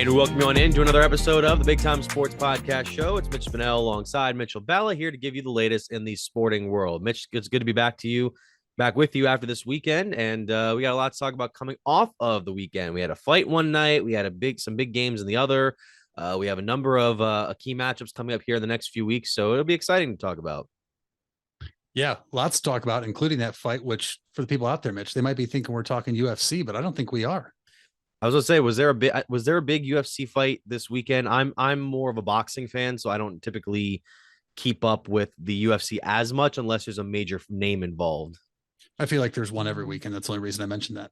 And welcome you on in to another episode of the Big Time Sports Podcast Show. It's Mitch Spinell alongside Mitchell Balla here to give you the latest in the sporting world. Mitch, it's good to be back with you after this weekend. And we got a lot to talk about coming off of the weekend. We had a fight one night. We had some big games in the other. We have a number of key matchups coming up here in the next few weeks. So it'll be exciting to talk about. Yeah, lots to talk about, including that fight, which for the people out there, Mitch, they might be thinking we're talking UFC, but I don't think we are. I was gonna say, was there a big UFC fight this weekend? I'm more of a boxing fan, so I don't typically keep up with the UFC as much unless there's a major name involved. I feel like there's one every weekend. That's the only reason I mentioned that.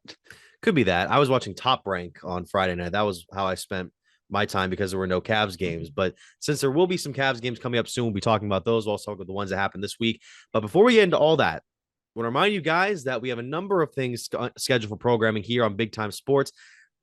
Could be that. I was watching Top Rank on Friday night. That was how I spent my time because there were no Cavs games. But since there will be some Cavs games coming up soon, we'll be talking about those. We'll also talk about the ones that happened this week. But before we get into all that, I want to remind you guys that we have a number of things scheduled for programming here on Big Time Sports.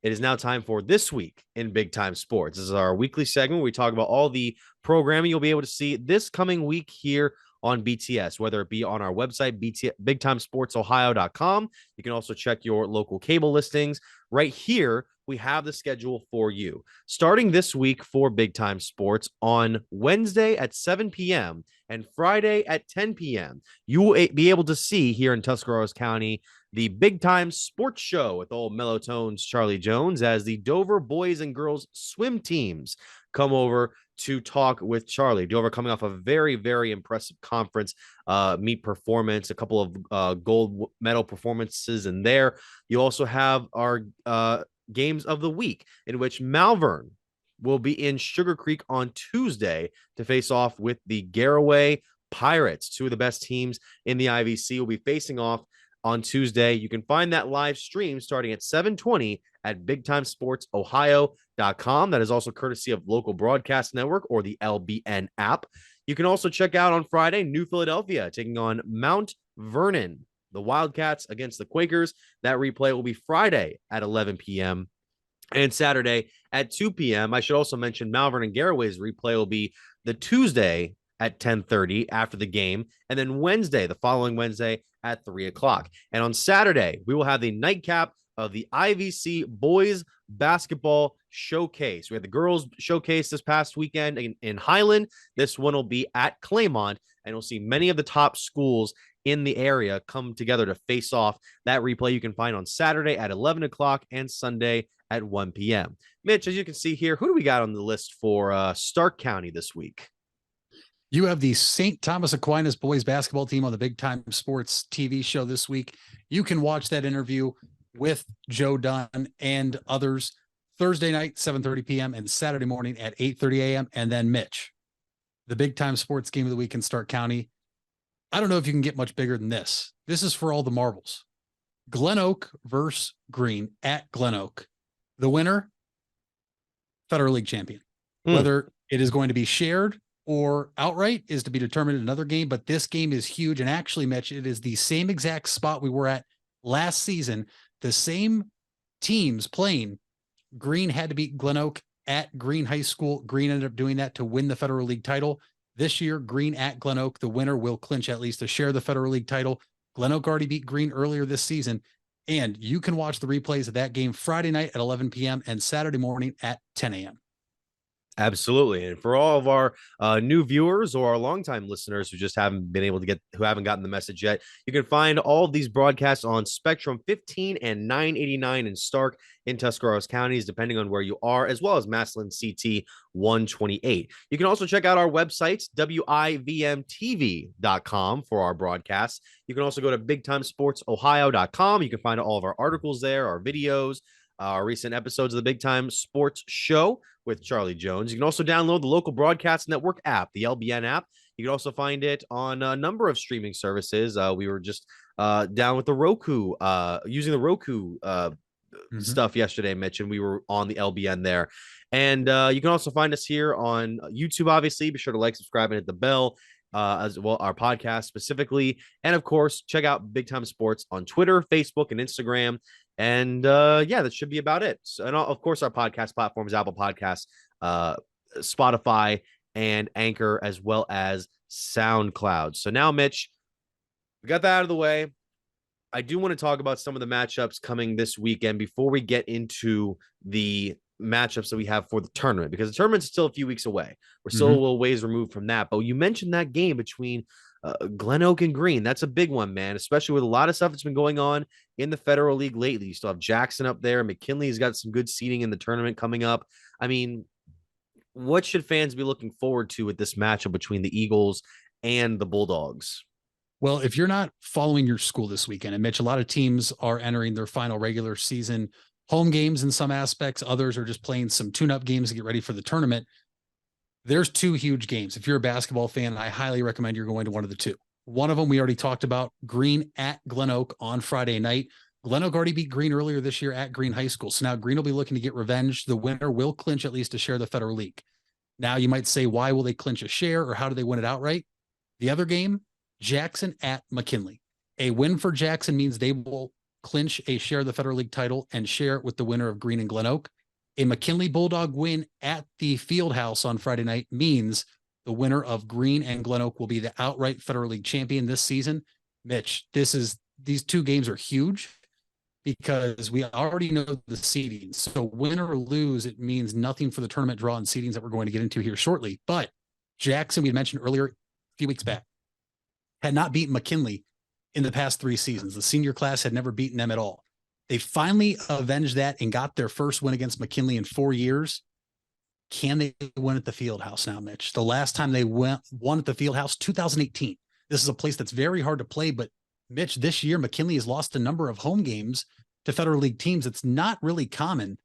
It is now time for This Week in Big Time Sports. This is our weekly segment where we talk about all the programming you'll be able to see this coming week here on BTS, whether it be on our website, BigTimeSportsOhio.com. You can also check your local cable listings. Right here, we have the schedule for you. Starting this week for Big Time Sports on Wednesday at 7 p.m. and Friday at 10 p.m., you will be able to see here in Tuscarawas County the Big Time Sports Show with old Mellow Tones Charlie Jones as the Dover boys and girls swim teams come over to talk with Charlie. Dover coming off a very, very impressive conference meet performance, a couple of gold medal performances in there. You also have our games of the week in which Malvern will be in Sugar Creek on Tuesday to face off with the Garaway Pirates. Two of the best teams in the IVC will be facing off on Tuesday. You can find that live stream starting at 7:20 at BigTimeSportsOhio.com. That is also courtesy of Local Broadcast Network or the LBN app. You can also check out on Friday, New Philadelphia taking on Mount Vernon, the Wildcats against the Quakers. That replay will be Friday at 11 p.m. and Saturday at 2 p.m. I should also mention Malvern and Garaway's replay will be the Tuesday at 10:30 after the game, and then the following Wednesday at 3 o'clock. And on Saturday, we will have the nightcap of the IVC Boys Basketball Showcase. We had the girls showcase this past weekend in Highland. This one will be at Claymont, and you'll see many of the top schools in the area come together to face off. That replay you can find on Saturday at 11 o'clock and Sunday at 1 p.m. Mitch, as you can see here, who do we got on the list for Stark County this week? You have the St. Thomas Aquinas boys basketball team on the Big Time Sports TV show this week. You can watch that interview with Joe Dunn and others Thursday night, 7:30 p.m. and Saturday morning at 8:30 a.m. And then Mitch, the Big Time Sports game of the week in Stark County. I don't know if you can get much bigger than this. This is for all the marbles. Glen Oak versus Green at Glen Oak. The winner, Federal League champion. Whether it is going to be shared or outright is to be determined in another game, but this game is huge. And actually, Mitch, it is the same exact spot we were at last season. The same teams playing. Green had to beat Glen Oak at Green High School. Green ended up doing that to win the Federal League title. This year, Green at Glen Oak. The winner will clinch at least to share the Federal League title. Glen Oak already beat Green earlier this season. And you can watch the replays of that game Friday night at 11 p.m. and Saturday morning at 10 a.m. Absolutely. And for all of our new viewers or our longtime listeners who just haven't gotten the message yet, you can find all of these broadcasts on Spectrum 15 and 989 in Stark in Tuscarawas counties, depending on where you are, as well as Massillon CT 128. You can also check out our website, WIVMTV.com, for our broadcasts. You can also go to BigTimeSportsOhio.com. You can find all of our articles there, our videos, our recent episodes of the Big Time Sports Show with Charlie Jones. You can also download the Local Broadcast Network app, the LBN app. You can also find it on a number of streaming services. We were just down with the Roku, using the Roku stuff yesterday, Mitch, and we were on the LBN there. And you can also find us here on YouTube, obviously. Be sure to like, subscribe, and hit the bell. As well, our podcast specifically. And of course, check out Big Time Sports on Twitter, Facebook, and Instagram. And that should be about it. So, and of course, our podcast platforms, Apple Podcasts, Spotify, and Anchor, as well as SoundCloud. So now, Mitch, we got that out of the way. I do want to talk about some of the matchups coming this weekend before we get into the matchups that we have for the tournament, because the tournament's still a few weeks away. We're still a Mhm. little ways removed from that. But you mentioned that game between Glen Oak and Green. That's a big one, man, especially with a lot of stuff that's been going on in the Federal League lately. You still have Jackson up there. McKinley's got some good seating in the tournament coming up. I mean, what should fans be looking forward to with this matchup between the Eagles and the Bulldogs? Well, if you're not following your school this weekend, and Mitch, a lot of teams are entering their final regular season home games in some aspects, others are just playing some tune up games to get ready for the tournament. There's two huge games. If you're a basketball fan, I highly recommend you're going to one of the two. One of them we already talked about, Green at Glen Oak on Friday night. Glen Oak already beat Green earlier this year at Green High School. So now Green will be looking to get revenge. The winner will clinch at least a share of the Federal League. Now you might say, why will they clinch a share, or how do they win it outright? The other game, Jackson at McKinley. A win for Jackson means they will clinch a share of the Federal League title and share it with the winner of Green and Glen Oak. A McKinley Bulldog win at the field house on Friday night means the winner of Green and Glen Oak will be the outright Federal League champion this season. Mitch, these two games are huge because we already know the seedings. So win or lose, it means nothing for the tournament draw and seedings that we're going to get into here shortly. But Jackson, we had mentioned earlier, a few weeks back, had not beaten McKinley in the past 3 seasons. The senior class had never beaten them at all. They finally avenged that and got their first win against McKinley in 4 years. Can they win at the field house now, Mitch? The last time they won at the field house, 2018. This is a place that's very hard to play, but Mitch, this year, McKinley has lost a number of home games to Federal League teams. It's not really common.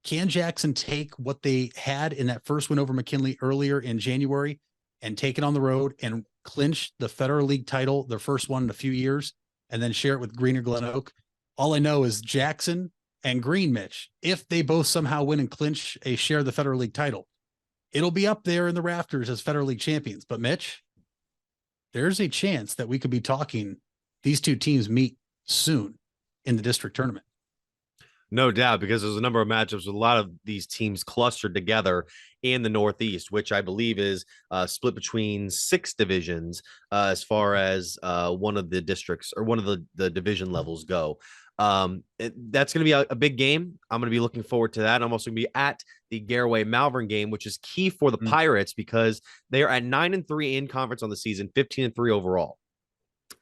Can Jackson take what they had in that first win over McKinley earlier in January and take it on the road and clinch the Federal League title, their first one in a few years, and then share it with Green or Glen Oak? All I know is Jackson and Green, Mitch, if they both somehow win and clinch a share of the Federal League title, it'll be up there in the rafters as Federal League champions. But Mitch, there's a chance that we could be talking these two teams meet soon in the district tournament. No doubt, because there's a number of matchups with a lot of these teams clustered together in the Northeast, which I believe is split between 6 divisions as far as one of the districts or one of the division levels go. That's going to be a big game. I'm going to be looking forward to that. I'm also going to be at the Garaway Malvern game, which is key for the Pirates because they are at 9-3 in conference on the season, 15-3 overall.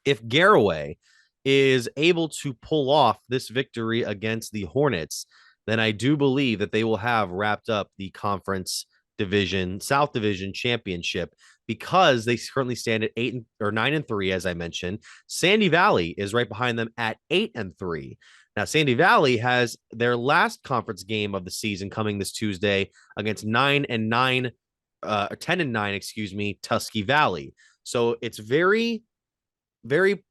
If Garaway is able to pull off this victory against the Hornets, then I do believe that they will have wrapped up the conference division, South Division championship, because they currently stand at 9-3, as I mentioned. Sandy Valley is right behind them at 8-3. Now, Sandy Valley has their last conference game of the season coming this Tuesday against 10-9, excuse me, Tusky Valley. So it's very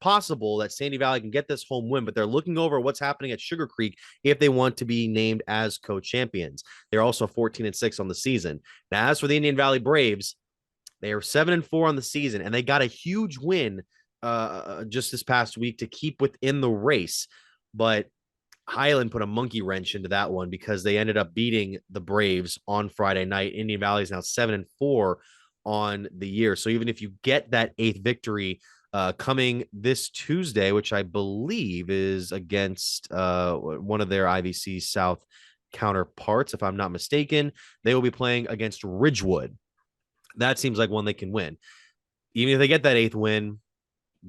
possible that Sandy Valley can get this home win, but they're looking over what's happening at Sugar Creek if they want to be named as co-champions. They're also 14-6 on the season. Now, as for the Indian Valley Braves, they are 7-4 on the season, and they got a huge win just this past week to keep within the race. But Highland put a monkey wrench into that one because they ended up beating the Braves on Friday night. Indian Valley is now 7-4 on the year. So even if you get that 8th victory coming this Tuesday, which I believe is against one of their IVC South counterparts, if I'm not mistaken, they will be playing against Ridgewood. That seems like one they can win. Even if they get that 8th win,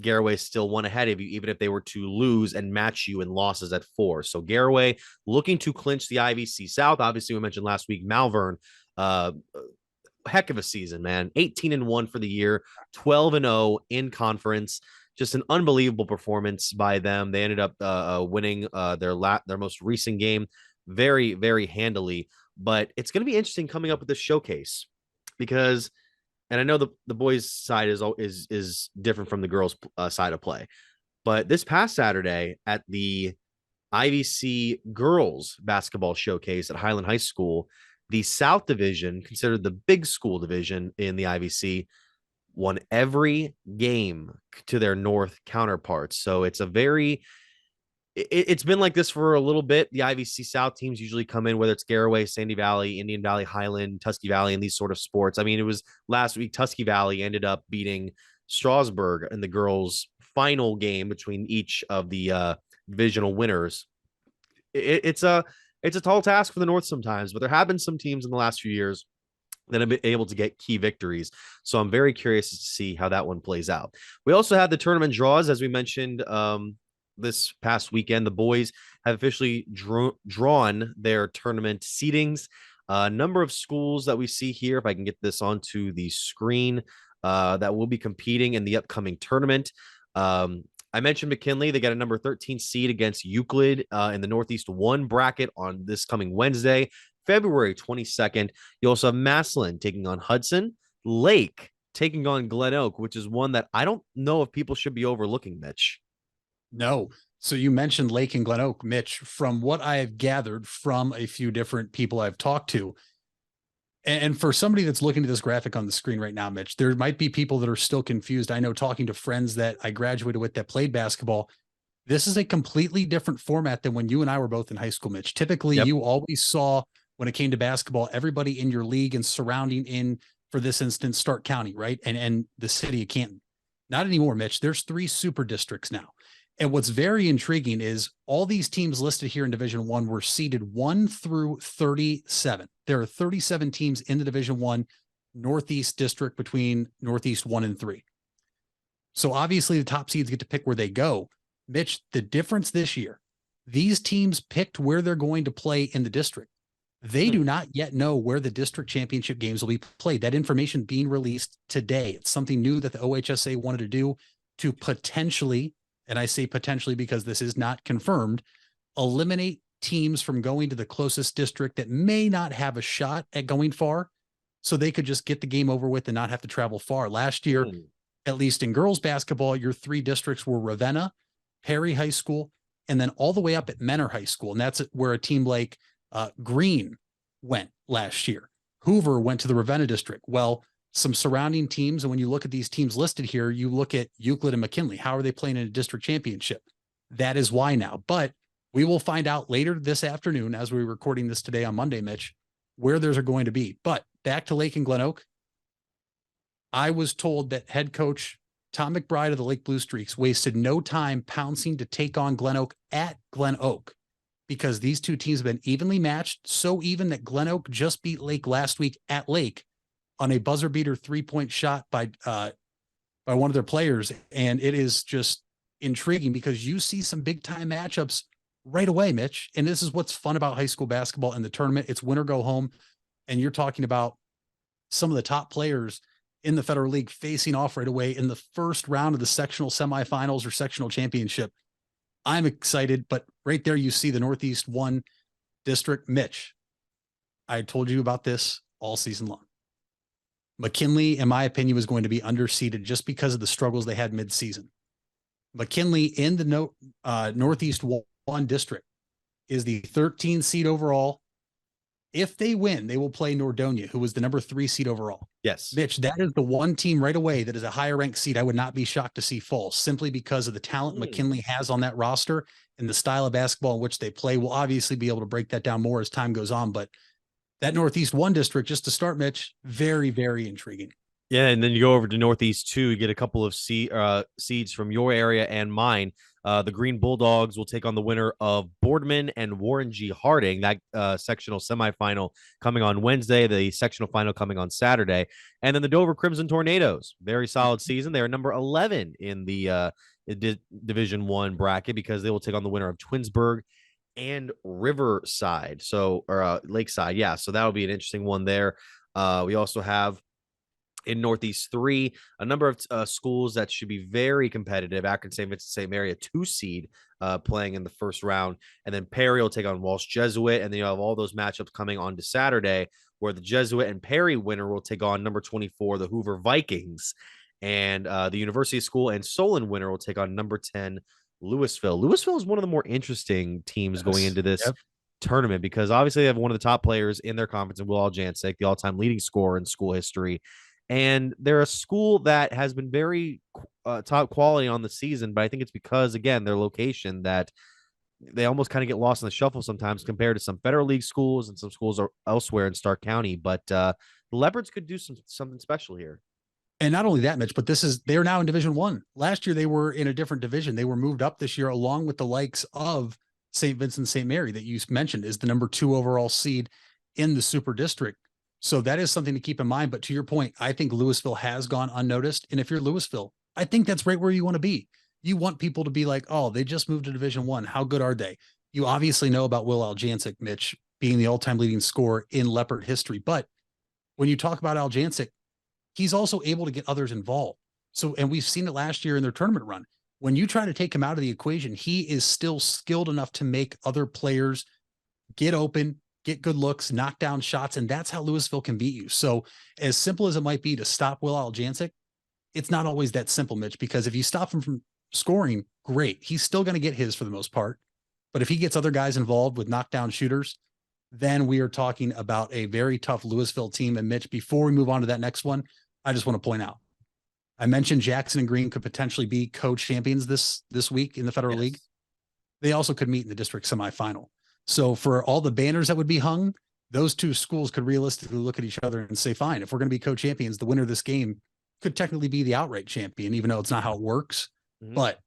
Garaway still one ahead of you, even if they were to lose and match you in losses at 4. So Garaway looking to clinch the IVC South. Obviously, we mentioned last week, Malvern, heck of a season, man. 18-1 for the year, 12-0 in conference. Just an unbelievable performance by them. They ended up winning their most recent game very, very handily. But it's going to be interesting coming up with this showcase because, and I know the boys' side is different from the girls' side of play, but this past Saturday at the IVC girls basketball showcase at Highland High School, the South Division, considered the big school division in the IVC, won every game to their North counterparts. So it's been like this for a little bit. The IVC South teams usually come in, whether it's Garaway, Sandy Valley, Indian Valley, Highland, Tusky Valley, and these sort of sports. I mean, it was last week, Tusky Valley ended up beating Strasburg in the girls' final game between each of the divisional winners. It's a it's a tall task for the North sometimes, but there have been some teams in the last few years that have been able to get key victories. So I'm very curious to see how that one plays out. We also had the tournament draws, as we mentioned this past weekend. The boys have officially drawn their tournament seedings. A number of schools that we see here, if I can get this onto the screen, that will be competing in the upcoming tournament. I mentioned McKinley. They got a number 13 seed against Euclid in the Northeast 1 bracket on this coming Wednesday, February 22nd. You also have Massillon taking on Hudson, Lake taking on Glen Oak, which is one that I don't know if people should be overlooking, Mitch. No. So you mentioned Lake and Glen Oak, Mitch. From what I have gathered from a few different people I've talked to, and for somebody that's looking at this graphic on the screen right now, Mitch, there might be people that are still confused. I know, talking to friends that I graduated with that played basketball, this is a completely different format than when you and I were both in high school, Mitch. Typically, you always saw, when it came to basketball, everybody in your league and surrounding, in, for this instance, Stark County, right? And the city of Canton. Not anymore, Mitch. There's 3 super districts now. And what's very intriguing is all these teams listed here in Division One were seeded 1 through 37. There are 37 teams in the Division One Northeast district between Northeast 1 and 3. So obviously the top seeds get to pick where they go. Mitch, the difference this year, these teams picked where they're going to play in the district. They do not yet know where the district championship games will be played. That information being released today. It's something new that the OHSA wanted to do to potentially, and I say potentially because this is not confirmed, eliminate teams from going to the closest district that may not have a shot at going far, so they could just get the game over with and not have to travel far. Last year, at least in girls basketball, your 3 districts were Ravenna, Perry High School, and then all the way up at Menor High School. And that's where a team like Green went last year. Hoover went to the Ravenna district. Well, some surrounding teams, and when you look at these teams listed here, you look at Euclid and McKinley. How are they playing in a district championship? That is why now. But we will find out later this afternoon, as we're recording this today on Monday, Mitch, where those are going to be. But back to Lake and Glen Oak. I was told that head coach Tom McBride of the Lake Blue Streaks wasted no time pouncing to take on Glen Oak at Glen Oak, because these 2 teams have been evenly matched, so even that Glen Oak just beat Lake last week at Lake on a buzzer beater 3-point shot by one of their players. And it is just intriguing because you see some big time matchups right away, Mitch. And this is what's fun about high school basketball and the tournament. It's win or go home. And you're talking about some of the top players in the Federal League facing off right away in the first round of the sectional semifinals or sectional championship. I'm excited, but right there you see the Northeast 1 district. Mitch, I told you about this all season long. McKinley, in my opinion, was going to be underseeded just because of the struggles they had mid-season. McKinley in the Northeast 1 district is the 13th seed overall. If they win, they will play Nordonia, who was the number 3 seed overall. Yes. Mitch, that is the one team right away that is a higher ranked seed I would not be shocked to see fall, simply because of the talent McKinley has on that roster and the style of basketball in which they play. We'll obviously be able to break that down more as time goes on, but that Northeast 1 district, just to start, Mitch, very, very intriguing. Yeah, and then you go over to Northeast 2, you get a couple of seeds from your area and mine. The Green Bulldogs will take on the winner of Boardman and Warren G. Harding. That sectional semifinal coming on Wednesday, the sectional final coming on Saturday. And then the Dover Crimson Tornadoes, very solid season. They are number 11 in the Division 1 bracket because they will take on the winner of Twinsburg and Riverside. So, or Lakeside. Yeah, so that'll be an interesting one there. We also have in Northeast 3, a number of schools that should be very competitive. Akron St. Vincent St. Mary, a 2 seed playing in the first round. And then Perry will take on Walsh Jesuit. And then you have all those matchups coming on to Saturday, where the Jesuit and Perry winner will take on number 24, the Hoover Vikings. And the University School and Solon winner will take on number 10, Louisville. Louisville is one of the more interesting teams going into this tournament because obviously they have one of the top players in their conference in Will Aljancic, the all-time leading scorer in school history. And they're a school that has been very top quality on the season, but I think it's because, again, their location that they almost kind of get lost in the shuffle sometimes compared to some Federal League schools and some schools are elsewhere in Stark County. But the Leopards could do something special here. And not only that, Mitch, but they're now in Division 1. Last year, they were in a different division. They were moved up this year along with the likes of St. Vincent St. Mary that you mentioned is the number 2 overall seed in the super district. So that is something to keep in mind. But to your point, I think Louisville has gone unnoticed. And if you're Louisville, I think that's right where you want to be. You want people to be like, oh, they just moved to Division One. How good are they? You obviously know about Will Aljancic, Mitch, being the all-time leading scorer in Leopard history. But when you talk about Aljancic, he's also able to get others involved. So, and we've seen it last year in their tournament run. When you try to take him out of the equation, he is still skilled enough to make other players get open, get good looks, knock down shots, and that's how Louisville can beat you. So, as simple as it might be to stop Will Aljancic, it's not always that simple, Mitch, because if you stop him from scoring, great. He's still going to get his for the most part. But if he gets other guys involved with knockdown shooters, then we are talking about a very tough Louisville team. And Mitch, before we move on to that next one, I just want to point out, I mentioned Jackson and Green could potentially be co-champions this week in the Federal League. They also could meet in the district semifinal. So for all the banners that would be hung, those two schools could realistically look at each other and say, fine, if we're going to be co-champions, the winner of this game could technically be the outright champion, even though it's not how it works. Mm-hmm. But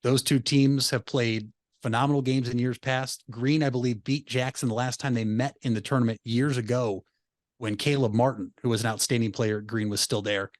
those two teams have played phenomenal games in years past. Green, I believe, beat Jackson the last time they met in the tournament years ago when Caleb Martin, who was an outstanding player at Green, was still there.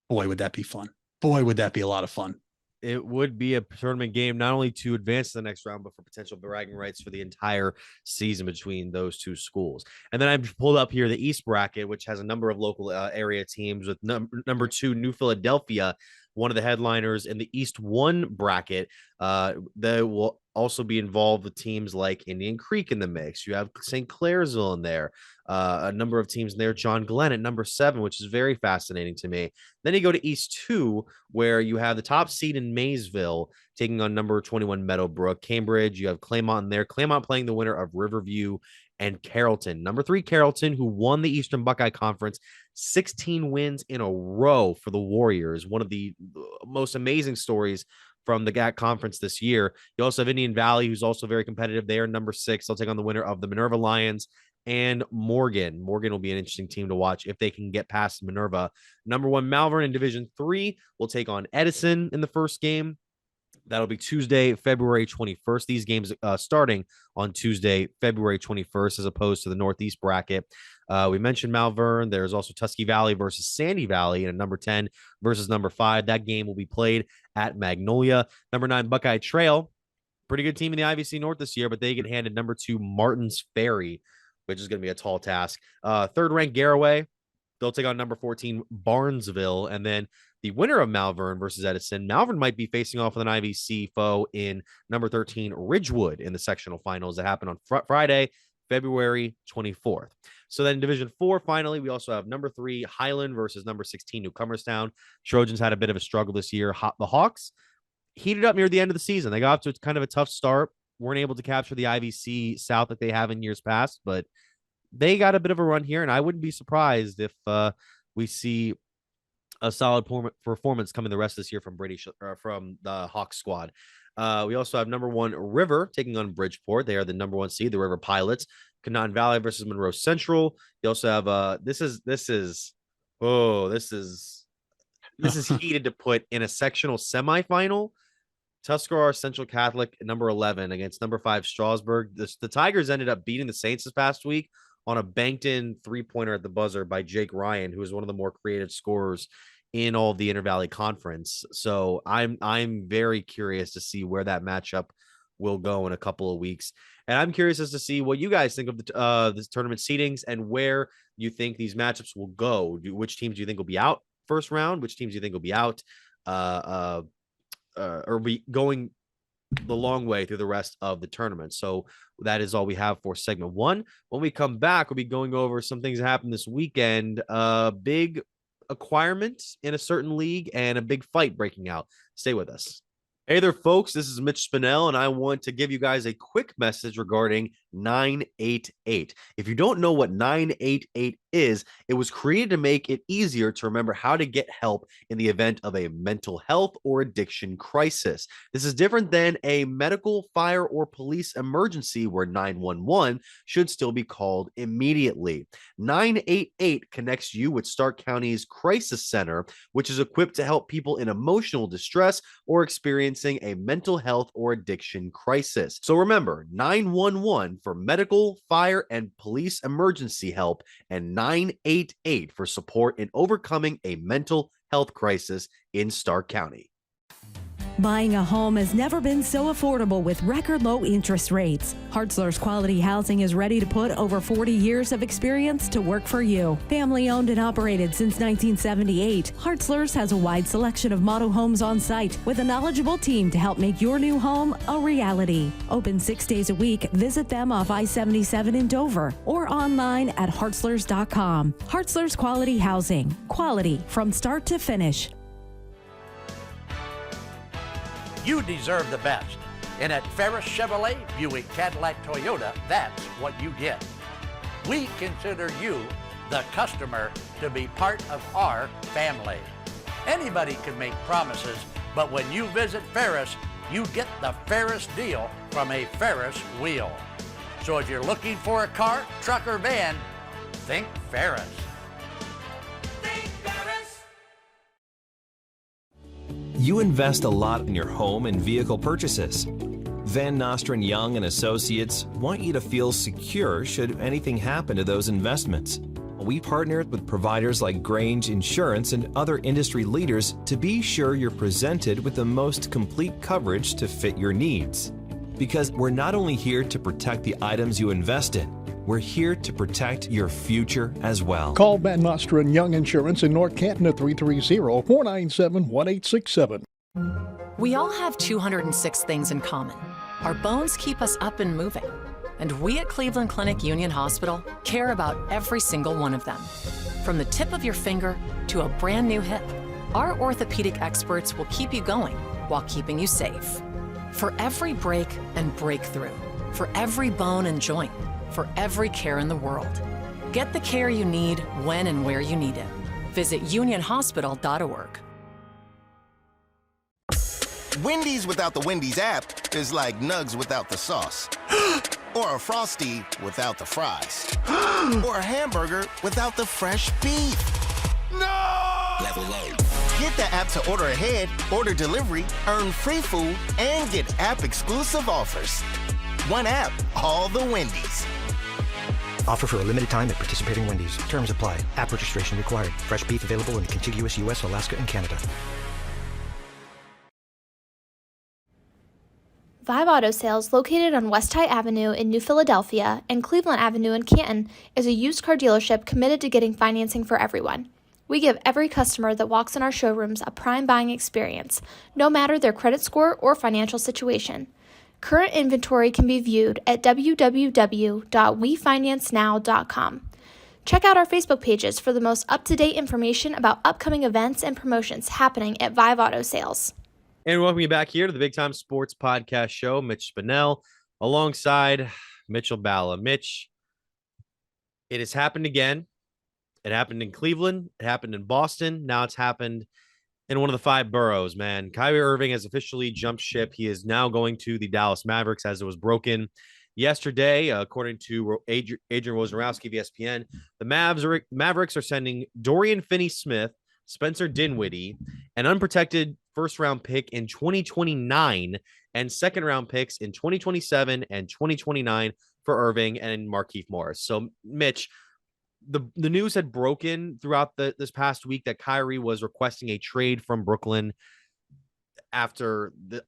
Boy, would that be fun. Boy, would that be a lot of fun. It would be a tournament game, not only to advance to the next round, but for potential bragging rights for the entire season between those two schools. And then I've pulled up here the East bracket, which has a number of local area teams with number 2, New Philadelphia, one of the headliners in the East 1 bracket. They will also be involved with teams like Indian Creek in the mix. You have St. Clairsville in there. A number of teams in there. John Glenn at number 7, which is very fascinating to me. Then you go to East 2, where you have the top seed in Maysville taking on number 21 Meadowbrook. Cambridge, you have Claymont in there. Claymont playing the winner of Riverview and Carrollton. Number 3, Carrollton, who won the Eastern Buckeye Conference, 16 wins in a row for the Warriors. One of the most amazing stories from the GAC conference this year. You also have Indian Valley, who's also very competitive. They are number 6. They'll take on the winner of the Minerva Lions and Morgan. Morgan will be an interesting team to watch if they can get past Minerva. Number 1, Malvern in Division 3 will take on Edison in the first game. That'll be Tuesday, February 21st. These games starting on Tuesday, February 21st, as opposed to the Northeast bracket. We mentioned Malvern. There's also Tusky Valley versus Sandy Valley and number 10 versus number 5. That game will be played at Magnolia. Number 9, Buckeye Trail. Pretty good team in the IVC North this year, but they get handed number 2, Martins Ferry, which is going to be a tall task. Third ranked Garaway. They'll take on number 14, Barnesville. And then the winner of Malvern versus Edison, Malvern might be facing off with an IVC foe in number 13, Ridgewood, in the sectional finals that happen on Friday, February 24th. So then Division 4, finally, we also have number 3, Highland versus number 16, Newcomerstown. Trojans had a bit of a struggle this year. The Hawks heated up near the end of the season. They got off to kind of a tough start. Weren't able to capture the IVC South like they have in years past, but they got a bit of a run here, and I wouldn't be surprised if we see a solid performance coming the rest of this year from from the Hawks squad. We also have number 1, River, taking on Bridgeport. They are the number 1 seed, the River Pilots. Canaan Valley versus Monroe Central. You also have this is heated to put in a sectional semifinal. Tuscarora Central Catholic, number 11, against number 5, Strasburg. The Tigers ended up beating the Saints this past week on a banked-in three-pointer at the buzzer by Jake Ryan, who is one of the more creative scorers in all of the Inter-Valley Conference. So I'm very curious to see where that matchup will go in a couple of weeks. And I'm curious as to see what you guys think of the tournament seedings and where you think these matchups will go. Which teams do you think will be out first round? Which teams do you think will be out? Or be going the long way through the rest of the tournament. So that is all we have for segment 1. When we come back, we'll be going over some things that happened this weekend. Big acquirement in a certain league and a big fight breaking out. Stay with us. Hey there, folks. This is Mitch Spinell, and I want to give you guys a quick message regarding 988. If you don't know what 988 is, it was created to make it easier to remember how to get help in the event of a mental health or addiction crisis. This is different than a medical, fire, or police emergency where 911 should still be called immediately. 988 connects you with Stark County's Crisis Center, which is equipped to help people in emotional distress or experiencing a mental health or addiction crisis. So remember, 911 for medical, fire, and police emergency help, and 988 for support in overcoming a mental health crisis in Stark County. Buying a home has never been so affordable with record low interest rates. Hartzler's Quality Housing is ready to put over 40 years of experience to work for you. Family owned and operated since 1978, Hartzler's has a wide selection of model homes on site with a knowledgeable team to help make your new home a reality. Open 6 days a week. Visit them off I-77 in Dover or online at hartzlers.com. Hartzler's Quality Housing. Quality from start to finish. You deserve the best. And at Ferris Chevrolet, Buick, Cadillac, Toyota, that's what you get. We consider you, the customer, to be part of our family. Anybody can make promises, but when you visit Ferris, you get the Ferris deal from a Ferris wheel. So if you're looking for a car, truck, or van, think Ferris. You invest a lot in your home and vehicle purchases. Van Nostrand Young and Associates want you to feel secure should anything happen to those investments. We partnered with providers like Grange Insurance and other industry leaders to be sure you're presented with the most complete coverage to fit your needs. Because we're not only here to protect the items you invest in, we're here to protect your future as well. Call Van Nostrand Young Insurance in North Canton at 330-497-1867. We all have 206 things in common. Our bones keep us up and moving. And we at Cleveland Clinic Union Hospital care about every single one of them. From the tip of your finger to a brand new hip, our orthopedic experts will keep you going while keeping you safe. For every break and breakthrough, for every bone and joint, for every care in the world. Get the care you need when and where you need it. Visit unionhospital.org. Wendy's without the Wendy's app is like Nugs without the sauce. Or a Frosty without the fries. Or a hamburger without the fresh beef. No! Level up. Get the app to order ahead, order delivery, earn free food, and get app-exclusive offers. One app, all the Wendy's. Offer for a limited time at participating Wendy's. Terms apply. App registration required. Fresh beef available in the contiguous U.S., Alaska, and Canada. Vive Auto Sales, located on West High Avenue in New Philadelphia and Cleveland Avenue in Canton, is a used car dealership committed to getting financing for everyone. We give every customer that walks in our showrooms a prime buying experience, no matter their credit score or financial situation. Current inventory can be viewed at www.wefinancenow.com. Check out our Facebook pages for the most up-to-date information about upcoming events and promotions happening at Vive Auto Sales. And welcome you back here to the Big Time Sports Podcast Show. Mitch Spinell alongside Mitchell Balla. Mitch, it has happened again. It happened in Cleveland. It happened in Boston. Now it's happened in one of the 5 boroughs, man. Kyrie Irving has officially jumped ship. He is now going to the Dallas Mavericks as it was broken yesterday. According to Adrian Wojnarowski of ESPN, the Mavericks are sending Dorian Finney-Smith, Spencer Dinwiddie, an unprotected first-round pick in 2029 and second-round picks in 2027 and 2029 for Irving and Markieff Morris. So, Mitch, the news had broken throughout this past week that Kyrie was requesting a trade from Brooklyn after the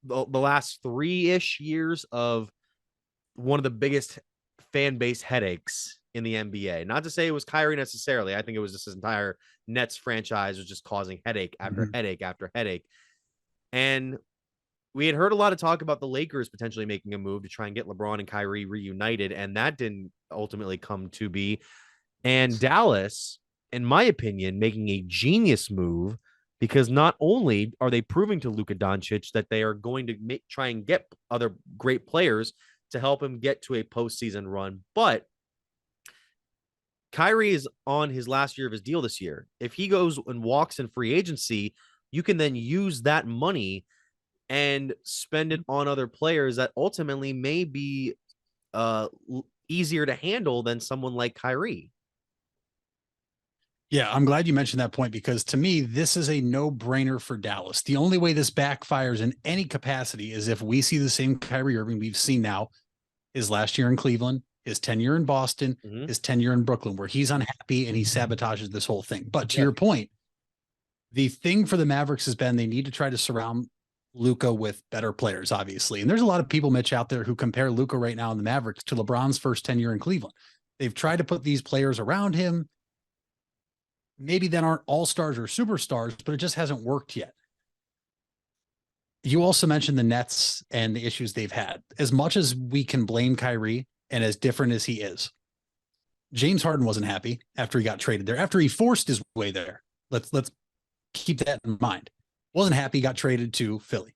last 3-ish years of one of the biggest fan base headaches in the NBA. Not to say it was Kyrie necessarily. I think it was just his entire Nets franchise was just causing headache after headache after headache. And we had heard a lot of talk about the Lakers potentially making a move to try and get LeBron and Kyrie reunited, and that didn't ultimately come to be. And Dallas, in my opinion, making a genius move, because not only are they proving to Luka Doncic that they are going to try and get other great players to help him get to a postseason run. But Kyrie is on his last year of his deal this year. If he goes and walks in free agency, you can then use that money and spend it on other players that ultimately may be easier to handle than someone like Kyrie. Yeah, I'm glad you mentioned that point, because to me, this is a no-brainer for Dallas. The only way this backfires in any capacity is if we see the same Kyrie Irving we've seen now, his last year in Cleveland, his tenure in Boston, his tenure in Brooklyn, where he's unhappy and he sabotages this whole thing. But to your point, the thing for the Mavericks has been they need to try to surround Luka with better players, obviously. And there's a lot of people, Mitch, out there who compare Luka right now in the Mavericks to LeBron's first tenure in Cleveland. They've tried to put these players around him. Maybe that aren't all-stars or superstars, but it just hasn't worked yet. You also mentioned the Nets and the issues they've had. As much as we can blame Kyrie and as different as he is, James Harden wasn't happy after he got traded there, after he forced his way there. Let's keep that in mind. Wasn't happy, got traded to Philly.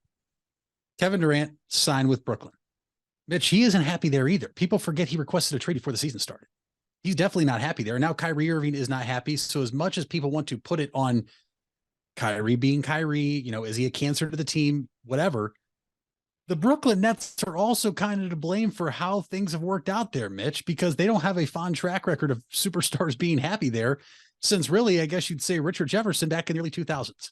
Kevin Durant signed with Brooklyn. Mitch, he isn't happy there either. People forget he requested a trade before the season started. He's definitely not happy there. Now Kyrie Irving is not happy. So as much as people want to put it on Kyrie being Kyrie, is he a cancer to the team? Whatever. The Brooklyn Nets are also kind of to blame for how things have worked out there, Mitch, because they don't have a fond track record of superstars being happy there since really, I guess you'd say Richard Jefferson back in the early 2000s.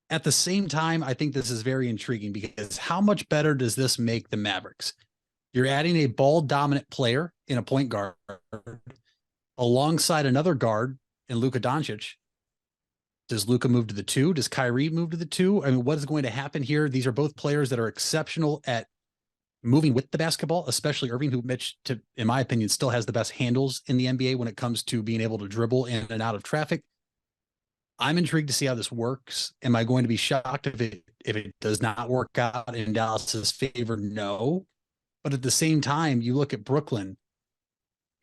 At the same time, I think this is very intriguing because how much better does this make the Mavericks? You're adding a ball dominant player in a point guard alongside another guard in Luka Doncic. Does Luka move to the 2? Does Kyrie move to the 2? I mean, what is going to happen here? These are both players that are exceptional at moving with the basketball, especially Irving, who, Mitch, in my opinion, still has the best handles in the NBA when it comes to being able to dribble in and out of traffic. I'm intrigued to see how this works. Am I going to be shocked if it does not work out in Dallas's favor? No. But at the same time, you look at Brooklyn.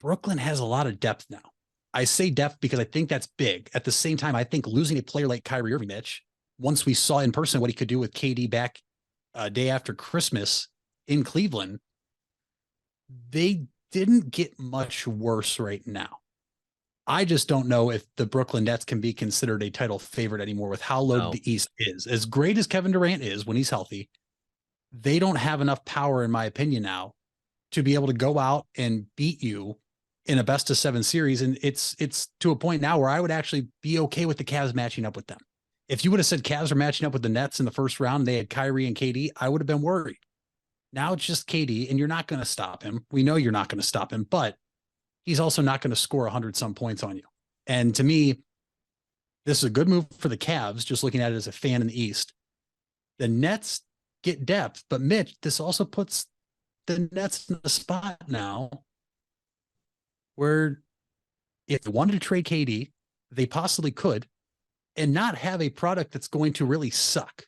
Brooklyn has a lot of depth now. I say depth because I think that's big. At the same time, I think losing a player like Kyrie Irving, Mitch, once we saw in person what he could do with KD back a day after Christmas in Cleveland, they didn't get much worse right now. I just don't know if the Brooklyn Nets can be considered a title favorite anymore with how loaded the East is. As great as Kevin Durant is when he's healthy, they don't have enough power, in my opinion, now to be able to go out and beat you in a best of 7 series. And it's to a point now where I would actually be okay with the Cavs matching up with them. If you would have said Cavs are matching up with the Nets in the first round, they had Kyrie and KD, I would have been worried. Now it's just KD, and you're not going to stop him. We know you're not going to stop him, but he's also not going to score 100-some points on you. And to me, this is a good move for the Cavs, just looking at it as a fan in the East. The Nets get depth, but Mitch, this also puts the Nets in the spot now where if they wanted to trade KD, they possibly could and not have a product that's going to really suck.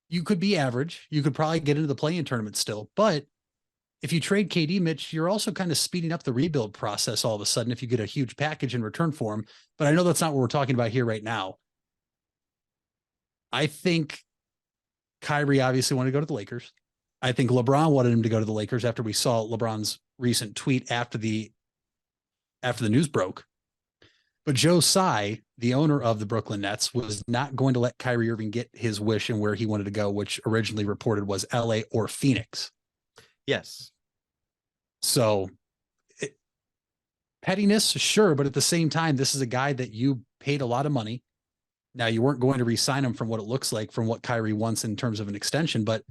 You could be average. You could probably get into the play-in tournament still, but if you trade KD, Mitch, you're also kind of speeding up the rebuild process all of a sudden if you get a huge package in return for him. But I know that's not what we're talking about here right now. I think Kyrie obviously wanted to go to the Lakers. I think LeBron wanted him to go to the Lakers after we saw LeBron's recent tweet after the news broke. But Joe Tsai, the owner of the Brooklyn Nets, was not going to let Kyrie Irving get his wish and where he wanted to go, which originally reported was LA or Phoenix. Yes. So pettiness, sure. But at the same time, this is a guy that you paid a lot of money. Now, you weren't going to re-sign him from what it looks like from what Kyrie wants in terms of an extension, but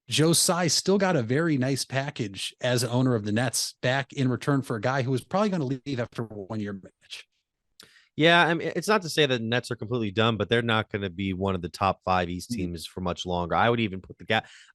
Joe Tsai still got a very nice package as an owner of the Nets back in return for a guy who was probably going to leave after 1 year match. Yeah, I mean, it's not to say that the Nets are completely dumb, but they're not going to be one of the top 5 East teams for much longer. I would even put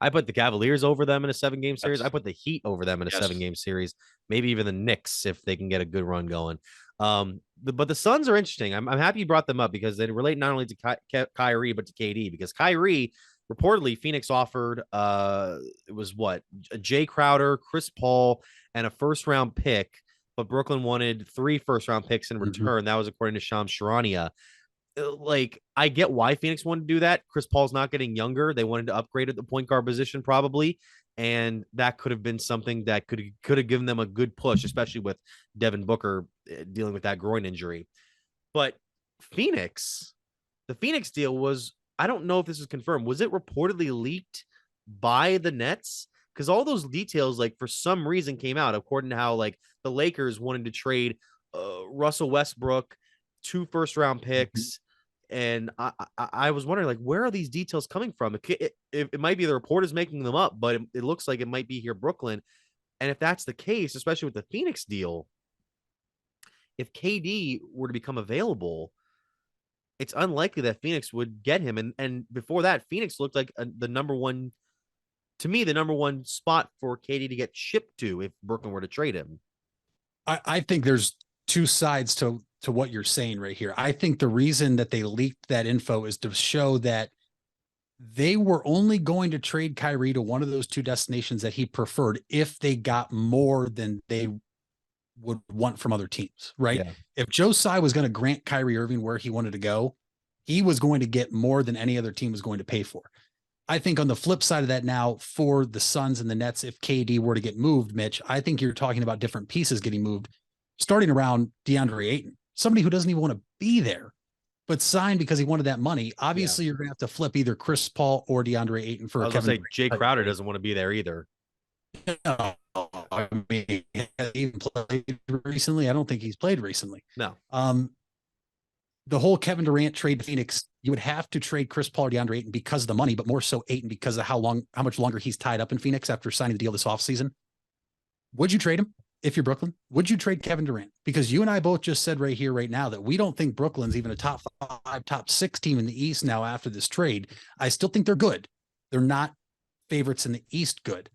I put the Cavaliers over them in a 7-game series. I put the Heat over them in a 7-game series. Maybe even the Knicks if they can get a good run going. But the Suns are interesting. I'm happy you brought them up because they relate not only to Kyrie but to KD. Because Kyrie, reportedly, Phoenix offered it was what, Jay Crowder, Chris Paul, and a first-round pick. But Brooklyn wanted 3 first-round picks in return. That was according to Shams Charania. Like, I get why Phoenix wanted to do that. Chris Paul's not getting younger. They wanted to upgrade at the point guard position probably. And that could have been something that could have given them a good push, especially with Devin Booker dealing with that groin injury. But the Phoenix deal was, I don't know if this is confirmed. Was it reportedly leaked by the Nets? Because all those details, like for some reason, came out according to how like the Lakers wanted to trade Russell Westbrook, 2 first-round picks. And I was wondering, like, where are these details coming from? It might be the reporters making them up, but it looks like it might be here, Brooklyn. And if that's the case, especially with the Phoenix deal, if KD were to become available, it's unlikely that Phoenix would get him. And before that, Phoenix looked like the number one spot for KD to get shipped to if Brooklyn were to trade him. I think there's two sides to what you're saying right here. I think the reason that they leaked that info is to show that they were only going to trade Kyrie to one of those 2 destinations that he preferred if they got more than they would want from other teams, right? Yeah. If Joe Tsai was going to grant Kyrie Irving where he wanted to go, he was going to get more than any other team was going to pay for. I think on the flip side of that now, for the Suns and the Nets, if KD were to get moved, Mitch, I think you're talking about different pieces getting moved, starting around DeAndre Ayton, somebody who doesn't even want to be there, but signed because he wanted that money. Obviously, You're going to have to flip either Chris Paul or DeAndre Ayton for I was Kevin going to say, Jay Crowder doesn't want to be there either. No, I mean, has he even played recently? I don't think he's played recently. No. The whole Kevin Durant trade to Phoenix, you would have to trade Chris Paul or DeAndre Ayton because of the money, but more so Ayton because of how much longer he's tied up in Phoenix after signing the deal this offseason. Would you trade him if you're Brooklyn? Would you trade Kevin Durant? Because you and I both just said right here, right now, that we don't think Brooklyn's even a top 5, top 6 team in the East now after this trade. I still think they're good. They're not favorites in the East good.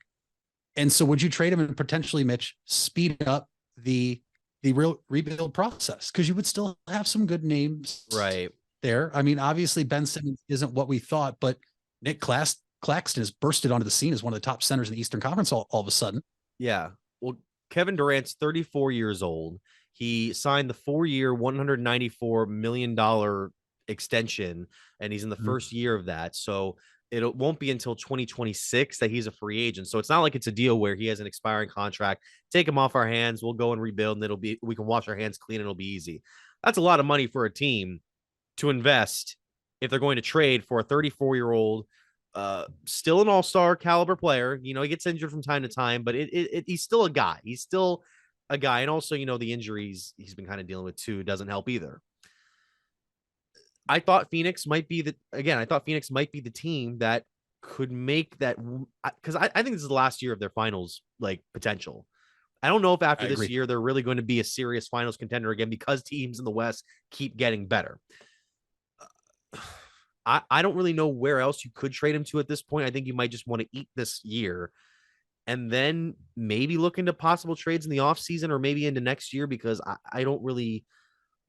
And so would you trade him and potentially, Mitch, speed up the real rebuild process? Because you would still have some good names right there. I mean, obviously Ben Simmons isn't what we thought, but Nick Claxton has bursted onto the scene as one of the top centers in the Eastern Conference all of a sudden. Yeah. Well, Kevin Durant's 34 years old. He signed the 4-year, $194 million extension, and he's in the first year of that. So it won't be until 2026 that he's a free agent. So it's not like it's a deal where he has an expiring contract. Take him off our hands. We'll go and rebuild, and we can wash our hands clean and it'll be easy. That's a lot of money for a team to invest if they're going to trade for a 34-year-old, still an all-star caliber player. You know, he gets injured from time to time, but he's still a guy. He's still a guy. And also, you know, the injuries he's been kind of dealing with too doesn't help either. I thought Phoenix might be the team that could make that, because I think this is the last year of their finals like potential. I don't know if after this year they're really going to be a serious finals contender again, because teams in the West keep getting better. I don't really know where else you could trade him to at this point. I think you might just want to eat this year and then maybe look into possible trades in the offseason or maybe into next year, because I don't really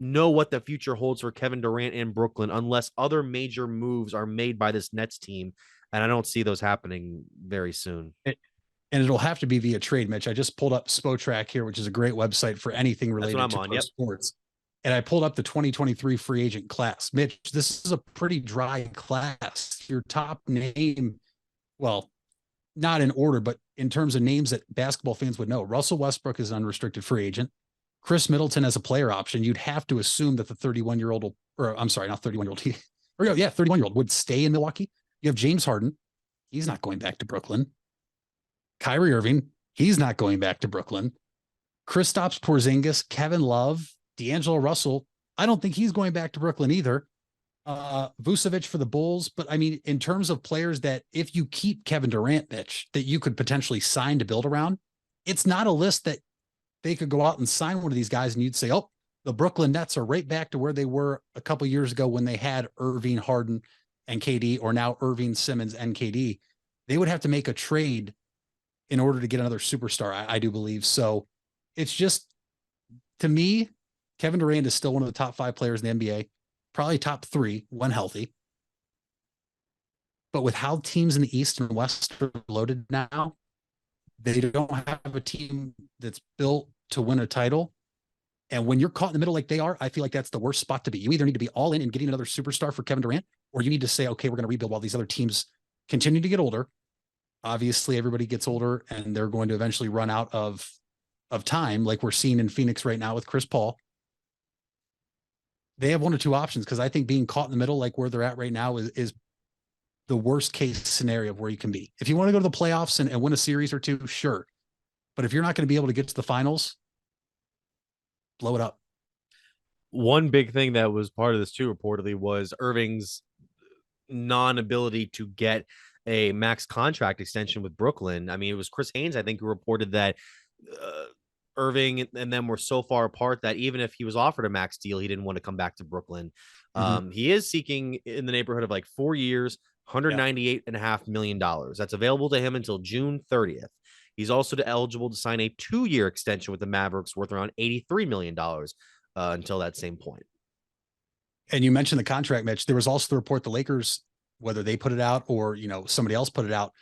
know what the future holds for Kevin Durant in Brooklyn unless other major moves are made by this Nets team. And I don't see those happening very soon. And it'll have to be via trade, Mitch. I just pulled up Spotrac here, which is a great website for anything related to sports. And I pulled up the 2023 free agent class. Mitch, this is a pretty dry class. Your top name, well, not in order, but in terms of names that basketball fans would know, Russell Westbrook is an unrestricted free agent. Chris Middleton as a player option. You'd have to assume that the 31-year-old, or I'm sorry, not 31-year-old. 31-year-old would stay in Milwaukee. You have James Harden. He's not going back to Brooklyn. Kyrie Irving. He's not going back to Brooklyn. Kristaps Porzingis, Kevin Love, D'Angelo Russell. I don't think he's going back to Brooklyn either. Vucevic for the Bulls. But I mean, in terms of players that if you keep Kevin Durant, Mitch, that you could potentially sign to build around, it's not a list that they could go out and sign one of these guys and you'd say, oh, the Brooklyn Nets are right back to where they were a couple of years ago when they had Irving, Harden, and KD, or now Irving, Simmons, and KD. They would have to make a trade in order to get another superstar, I do believe. So it's just, to me, Kevin Durant is still one of the top 5 players in the NBA, probably top 3 when healthy. But with how teams in the East and West are loaded now, they don't have a team that's built to win a title. And when you're caught in the middle like they are, I feel like that's the worst spot to be. You either need to be all in and getting another superstar for Kevin Durant, or you need to say, okay, we're going to rebuild while these other teams continue to get older. obviously everybody gets older and they're going to eventually run out of time, like we're seeing in Phoenix right now with Chris Paul. They have one or two options, because I think being caught in the middle, like where they're at right now, is the worst case scenario of where you can be. If you want to go to the playoffs and win a series or two, sure. But if you're not going to be able to get to the finals, blow it up. One big thing that was part of this too, reportedly, was Irving's non-ability to get a max contract extension with Brooklyn. I mean, it was Chris Haynes, I think, who reported that Irving and them were so far apart that even if he was offered a max deal, he didn't want to come back to Brooklyn. He is seeking in the neighborhood of like 4 years, $198.5 million. That's available to him until June 30th. He's also eligible to sign a 2-year extension with the Mavericks worth around $83 million until that same point. And you mentioned the contract, Mitch. There was also the report the Lakers, whether they put it out or, somebody else put it out,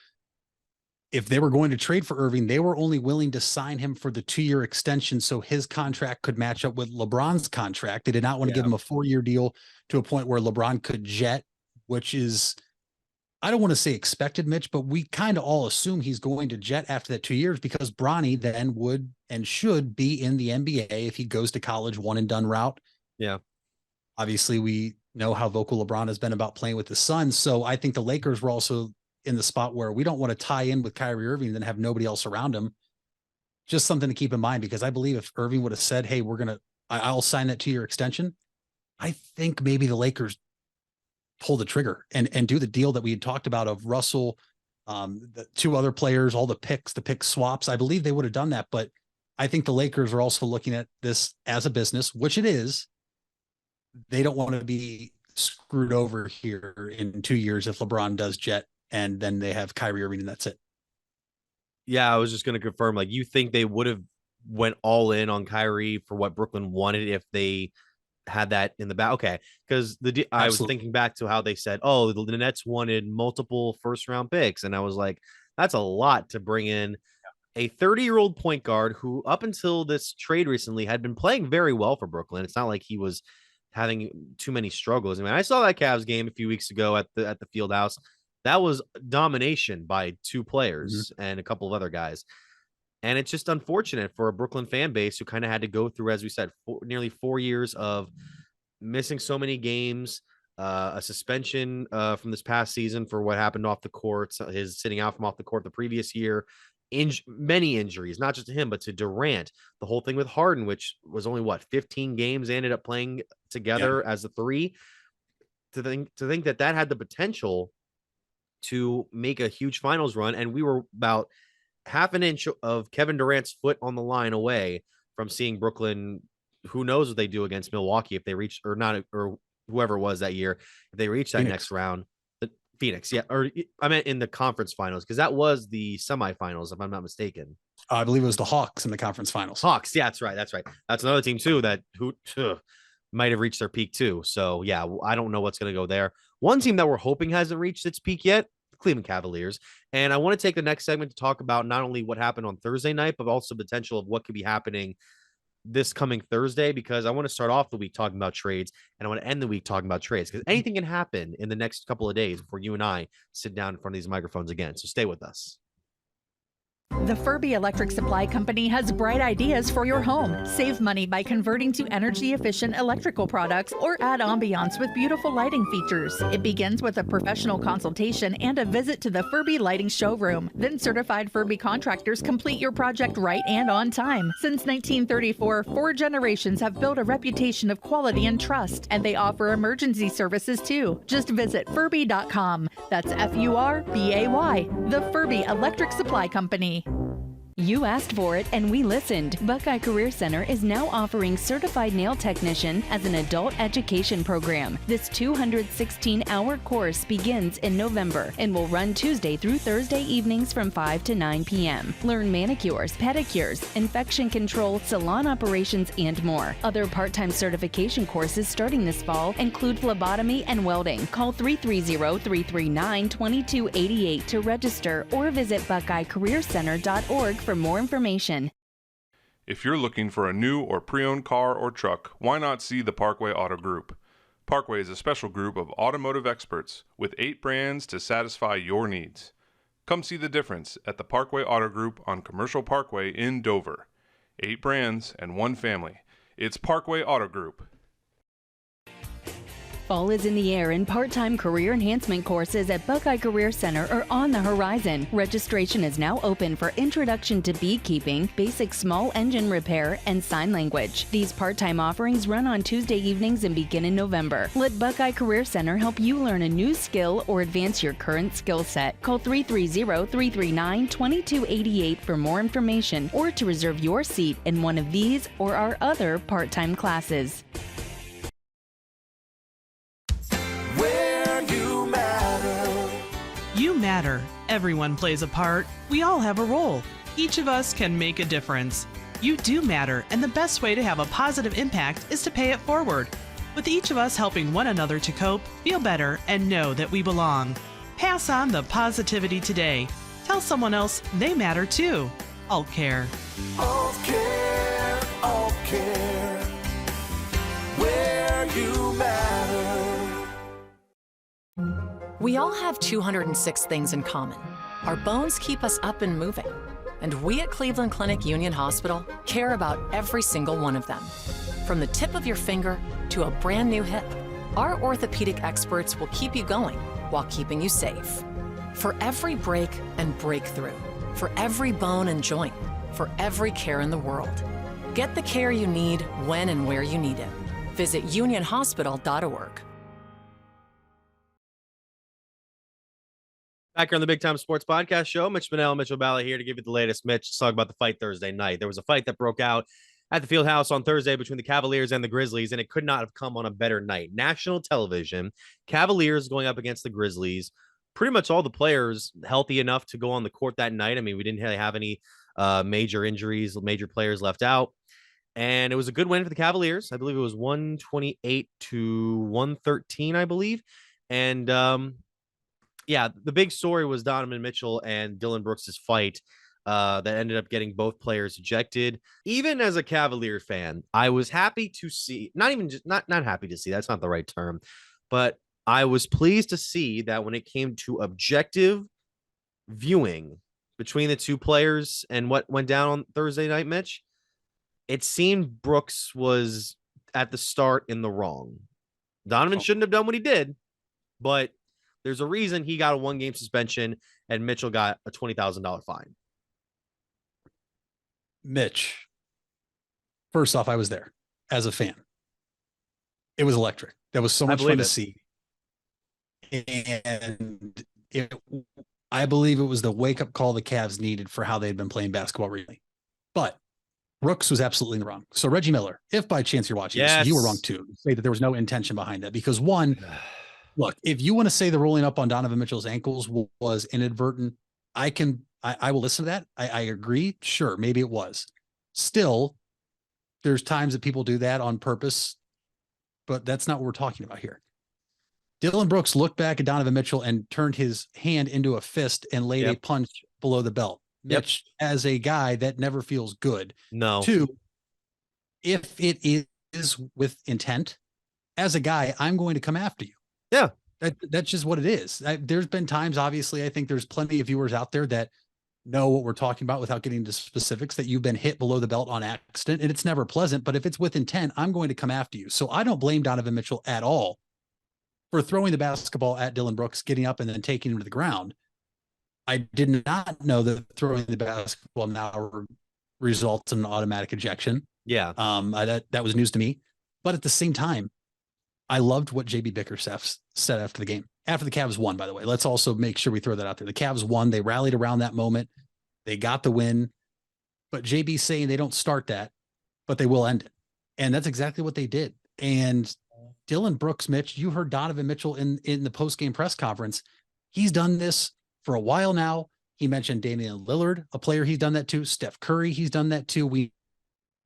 if they were going to trade for Irving, they were only willing to sign him for the 2-year extension so his contract could match up with LeBron's contract. They did not want to give him a 4-year deal to a point where LeBron could jet, which is, I don't want to say expected, Mitch, but we kind of all assume he's going to jet after that 2 years, because Bronny then would and should be in the NBA if he goes to college one and done route. Yeah. Obviously, we know how vocal LeBron has been about playing with the Suns. So I think the Lakers were also in the spot where we don't want to tie in with Kyrie Irving and then have nobody else around him. Just something to keep in mind, because I believe if Irving would have said, hey, I'll sign that 2-year extension, I think maybe the Lakers pull the trigger and do the deal that we had talked about of Russell, the 2 other players, all the pick swaps. I believe they would have done that, but I think the Lakers are also looking at this as a business, which it is. They don't want to be screwed over here in 2 years if LeBron does jet and then they have Kyrie Irving and that's it. Yeah, I was just going to confirm, like, you think they would have went all in on Kyrie for what Brooklyn wanted if they had that in the back? Okay, because I was thinking back to how they said, oh, the Nets wanted multiple first-round picks, and I was like, that's a lot to bring in a 30-year-old point guard who, up until this trade recently, had been playing very well for Brooklyn. It's not like he was having too many struggles. I mean, I saw that Cavs game a few weeks ago at the field house. That was domination by 2 players and a couple of other guys. And it's just unfortunate for a Brooklyn fan base who kind of had to go through, as we said, nearly 4 years of missing so many games, a suspension from this past season for what happened off the court, his sitting out from off the court the previous year, many injuries, not just to him, but to Durant, the whole thing with Harden, which was only 15 games, they ended up playing together as a 3. To think that had the potential to make a huge finals run, and we were about half an inch of Kevin Durant's foot on the line away from seeing Brooklyn. Who knows what they do against Milwaukee if they reach, or not, or whoever it was that year, if they reach that next round. Phoenix, yeah, or I meant in the conference finals, because that was the semifinals, if I'm not mistaken. I believe it was the Hawks in the conference finals. Hawks, yeah, that's right. That's another team too that might have reached their peak too. So yeah, I don't know what's going to go there. One team that we're hoping hasn't reached its peak yet, Cleveland Cavaliers. And I want to take the next segment to talk about not only what happened on Thursday night, but also potential of what could be happening this coming Thursday, because I want to start off the week talking about trades, and I want to end the week talking about trades, because anything can happen in the next couple of days before you and I sit down in front of these microphones again. So stay with us. The Furby Electric Supply Company has bright ideas for your home. Save money by converting to energy-efficient electrical products or add ambiance with beautiful lighting features. It begins with a professional consultation and a visit to the Furby Lighting Showroom. Then certified Furby contractors complete your project right and on time. Since 1934, 4 generations have built a reputation of quality and trust, and they offer emergency services too. Just visit Furby.com. That's F-U-R-B-A-Y. The Furby Electric Supply Company. You asked for it and we listened. Buckeye Career Center is now offering Certified Nail Technician as an adult education program. This 216-hour course begins in November and will run Tuesday through Thursday evenings from 5 to 9 p.m. Learn manicures, pedicures, infection control, salon operations, and more. Other part-time certification courses starting this fall include phlebotomy and welding. Call 330-339-2288 to register or visit BuckeyeCareerCenter.org for more information. If you're looking for a new or pre-owned car or truck, why not see the Parkway Auto Group? Parkway is a special group of automotive experts with 8 brands to satisfy your needs. Come see the difference at the Parkway Auto Group on Commercial Parkway in Dover. 8 brands and 1 family. It's Parkway Auto Group. Fall is in the air and part-time career enhancement courses at Buckeye Career Center are on the horizon. Registration is now open for Introduction to Beekeeping, Basic Small Engine Repair, and Sign Language. These part-time offerings run on Tuesday evenings and begin in November. Let Buckeye Career Center help you learn a new skill or advance your current skill set. Call 330-339-2288 for more information or to reserve your seat in one of these or our other part-time classes. You matter. Everyone plays a part. We all have a role. Each of us can make a difference. You do matter, and the best way to have a positive impact is to pay it forward. With each of us helping one another to cope, feel better, and know that we belong. Pass on the positivity today. Tell someone else they matter too. Alt Care. Alt Care, Alt Care. Where you matter. We all have 206 things in common. Our bones keep us up and moving. And we at Cleveland Clinic Union Hospital care about every single one of them. From the tip of your finger to a brand new hip, our orthopedic experts will keep you going while keeping you safe. For every break and breakthrough, for every bone and joint, for every care in the world. Get the care you need when and where you need it. Visit unionhospital.org. Back here on the Big Time Sports Podcast Show, Mitch Manel, Mitchell Balla here to give you the latest. Mitch, let's talk about the fight Thursday night. There was a fight that broke out at the Fieldhouse on Thursday between the Cavaliers and the Grizzlies, and it could not have come on a better night. National television, Cavaliers going up against the Grizzlies. Pretty much all the players healthy enough to go on the court that night. I mean, we didn't really have any major injuries, major players left out. And it was a good win for the Cavaliers. I believe it was 128 to 113, I believe. And yeah, the big story was Donovan Mitchell and Dillon Brooks' fight that ended up getting both players ejected. Even as a Cavalier fan, I was happy to see, not happy to see, that's not the right term, but I was pleased to see that when it came to objective viewing between the two players and what went down on Thursday night, Mitch, it seemed Brooks was at the start in the wrong. Donovan shouldn't have done what he did, but there's a reason he got a 1-game suspension and Mitchell got a $20,000 fine. Mitch, first off, I was there as a fan. It was electric. That was so much fun to see. And I believe it was the wake-up call the Cavs needed for how they'd been playing basketball recently. But Brooks was absolutely in the wrong. So Reggie Miller, if by chance you're watching this, you were wrong too. Say that there was no intention behind that. Because one, look, if you want to say the rolling up on Donovan Mitchell's ankles was inadvertent, I will listen to that. I agree. Sure, maybe it was. Still, there's times that people do that on purpose, but that's not what we're talking about here. Dillon Brooks looked back at Donovan Mitchell and turned his hand into a fist and laid a punch below the belt. Mitch, as a guy, that never feels good. No. Two, if it is with intent, as a guy, I'm going to come after you. Yeah. That's just what it is. There's been times, obviously, I think there's plenty of viewers out there that know what we're talking about without getting into specifics, that you've been hit below the belt on accident, and it's never pleasant, but if it's with intent, I'm going to come after you. So I don't blame Donovan Mitchell at all for throwing the basketball at Dillon Brooks, getting up and then taking him to the ground. I did not know that throwing the basketball now results in an automatic ejection. Yeah. That was news to me. But at the same time, I loved what JB Bickerstaff said after the game. After the Cavs won, by the way. Let's also make sure we throw that out there. The Cavs won. They rallied around that moment. They got the win. But JB saying they don't start that, but they will end it. And that's exactly what they did. And Dillon Brooks, Mitch, you heard Donovan Mitchell in the post-game press conference. He's done this for a while now. He mentioned Damian Lillard, a player he's done that to. Steph Curry, he's done that too. We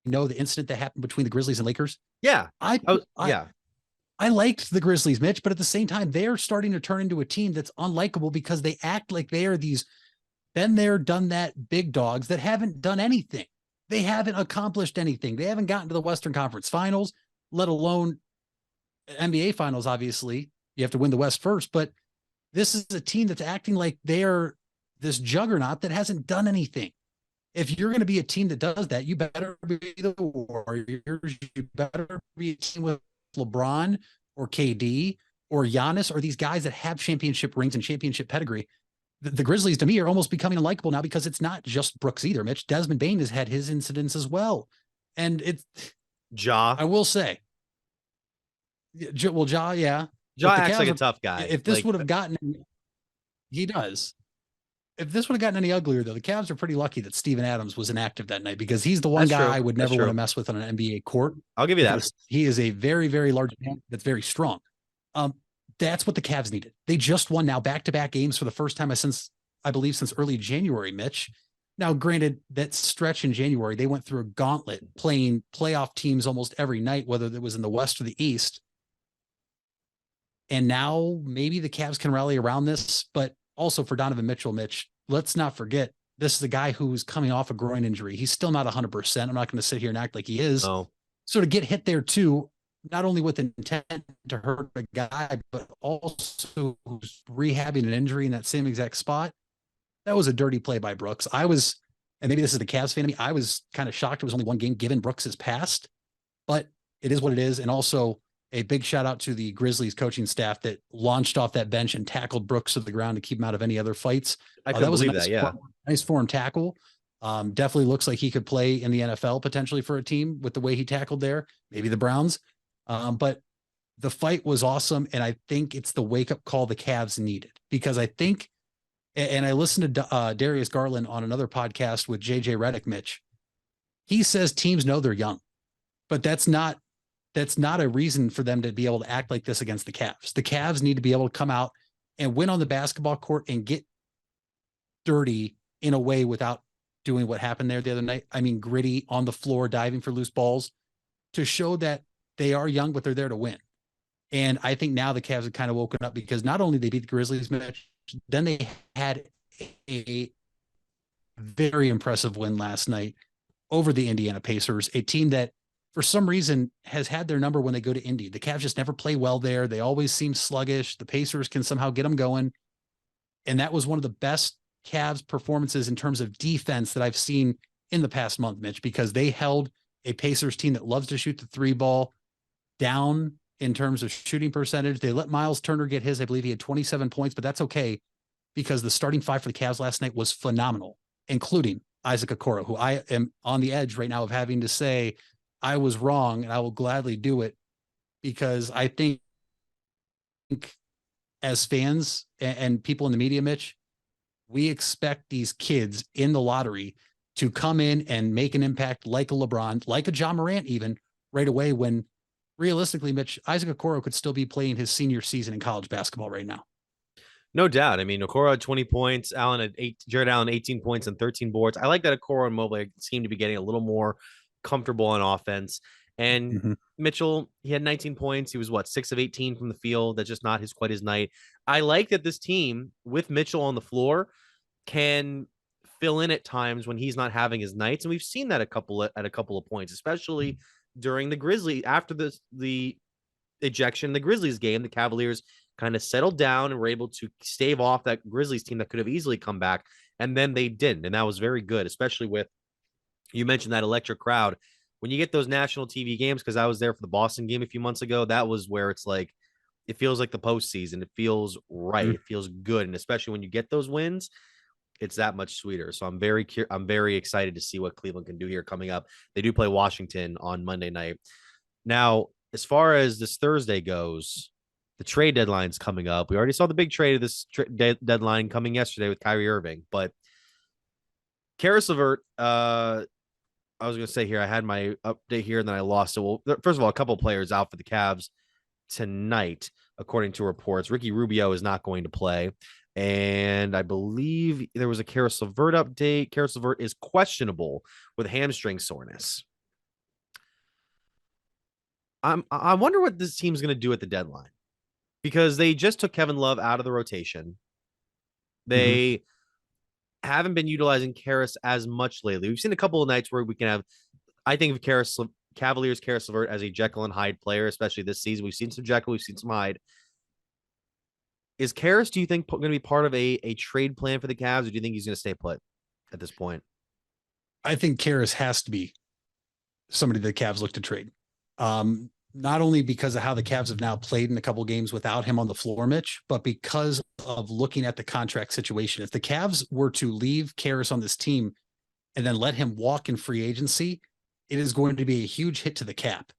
know the incident that happened between the Grizzlies and Lakers. Yeah. I liked the Grizzlies, Mitch, but at the same time, they're starting to turn into a team that's unlikable because they act like they are these been there, done that big dogs that haven't done anything. They haven't accomplished anything. They haven't gotten to the Western Conference Finals, let alone NBA Finals. Obviously, you have to win the West first, but this is a team that's acting like they're this juggernaut that hasn't done anything. If you're going to be a team that does that, you better be the Warriors. You better be a team with LeBron or KD or Giannis or these guys that have championship rings and championship pedigree. The Grizzlies, to me, are almost becoming unlikable now because it's not just Brooks either, Mitch. Desmond Bane has had his incidents as well. And it's I will say, Ja, yeah. Ja acts like a tough guy. If this would have gotten, he does. If this would have gotten any uglier, though, the Cavs are pretty lucky that Steven Adams was inactive that night because he's the one guy I would never want to mess with on an NBA court. I'll give you that. He is a very, very large man that's very strong. That's what the Cavs needed. They just won now back-to-back games for the first time since early January, Mitch. Now, granted, that stretch in January, they went through a gauntlet playing playoff teams almost every night, whether it was in the West or the East. And now maybe the Cavs can rally around this, but also for Donovan Mitchell, Mitch, let's not forget, this is a guy who's coming off a groin injury. He's still not 100%. I'm not going to sit here and act like he is. No. So to get hit there too, not only with intent to hurt a guy, but also who's rehabbing an injury in that same exact spot, that was a dirty play by Brooks. And maybe this is the Cavs fan of me, I was kind of shocked it was only one game given Brooks his past, but it is what it is. And also a big shout out to the Grizzlies coaching staff that launched off that bench and tackled Brooks to the ground to keep him out of any other fights. That was a nice form tackle. Definitely looks like he could play in the NFL potentially for a team with the way he tackled there, maybe the Browns. But the fight was awesome. And I think it's the wake up call the Cavs needed, because I think, and I listened to Darius Garland on another podcast with JJ Redick, Mitch. He says teams know they're young, but that's not a reason for them to be able to act like this against the Cavs. The Cavs need to be able to come out and win on the basketball court and get dirty in a way without doing what happened there the other night. I mean, gritty on the floor, diving for loose balls, to show that they are young, but they're there to win. And I think now the Cavs have kind of woken up, because not only they beat the Grizzlies, Mitch, then they had a very impressive win last night over the Indiana Pacers, a team that for some reason has had their number when they go to Indy. The Cavs just never play well there. They always seem sluggish. The Pacers can somehow get them going. And that was one of the best Cavs performances in terms of defense that I've seen in the past month, Mitch, because they held a Pacers team that loves to shoot the three ball down in terms of shooting percentage. They let Miles Turner get his. I believe he had 27 points, but that's okay, because the starting five for the Cavs last night was phenomenal, including Isaac Okoro, who I am on the edge right now of having to say I was wrong, and I will gladly do it, because I think as fans and people in the media, Mitch, we expect these kids in the lottery to come in and make an impact like a LeBron, like a Ja Morant even, right away, when realistically, Mitch, Isaac Okoro could still be playing his senior season in college basketball right now. No doubt. I mean, Okoro had 20 points, Jared Allen 18 points and 13 boards. I like that Okoro and Mobley seem to be getting a little more comfortable on offense. And Mitchell, he had 19 points. He was 6 of 18 from the field. That's just not quite his night. I like that this team with Mitchell on the floor can fill in at times when he's not having his nights. And we've seen that at a couple of points, especially during the Grizzlies after the ejection in the Grizzlies game. The Cavaliers kind of settled down and were able to stave off that Grizzlies team that could have easily come back. And then they didn't. And that was very good, especially with, you mentioned that electric crowd. When you get those national TV games, because I was there for the Boston game a few months ago, that was where it's like, it feels like the postseason. It feels right. It feels good. And especially when you get those wins, it's that much sweeter. So I'm very excited to see what Cleveland can do here coming up. They do play Washington on Monday night. Now, as far as this Thursday goes, the trade deadline's coming up. We already saw the big trade of this deadline coming yesterday with Kyrie Irving, but Karis LeVert, I was going to say here, I had my update here and then I lost it. Well, first of all, a couple of players out for the Cavs tonight, according to reports. Ricky Rubio is not going to play. And I believe there was a Karis LeVert update. Karis LeVert is questionable with hamstring soreness. I wonder what this team's going to do at the deadline, because they just took Kevin Love out of the rotation. They haven't been utilizing Karis as much lately. We've seen a couple of nights where we can have, I think of Cavaliers Karis LeVert as a Jekyll and Hyde player, especially this season. We've seen some Jekyll, we've seen some Hyde. Is Karras, do you think, going to be part of a trade plan for the Cavs, or do you think he's going to stay put at this point? I think Karras has to be somebody the Cavs look to trade. Not only because of how the Cavs have now played in a couple games without him on the floor, Mitch, but because of looking at the contract situation. If the Cavs were to leave Karras on this team and then let him walk in free agency, it is going to be a huge hit to the cap.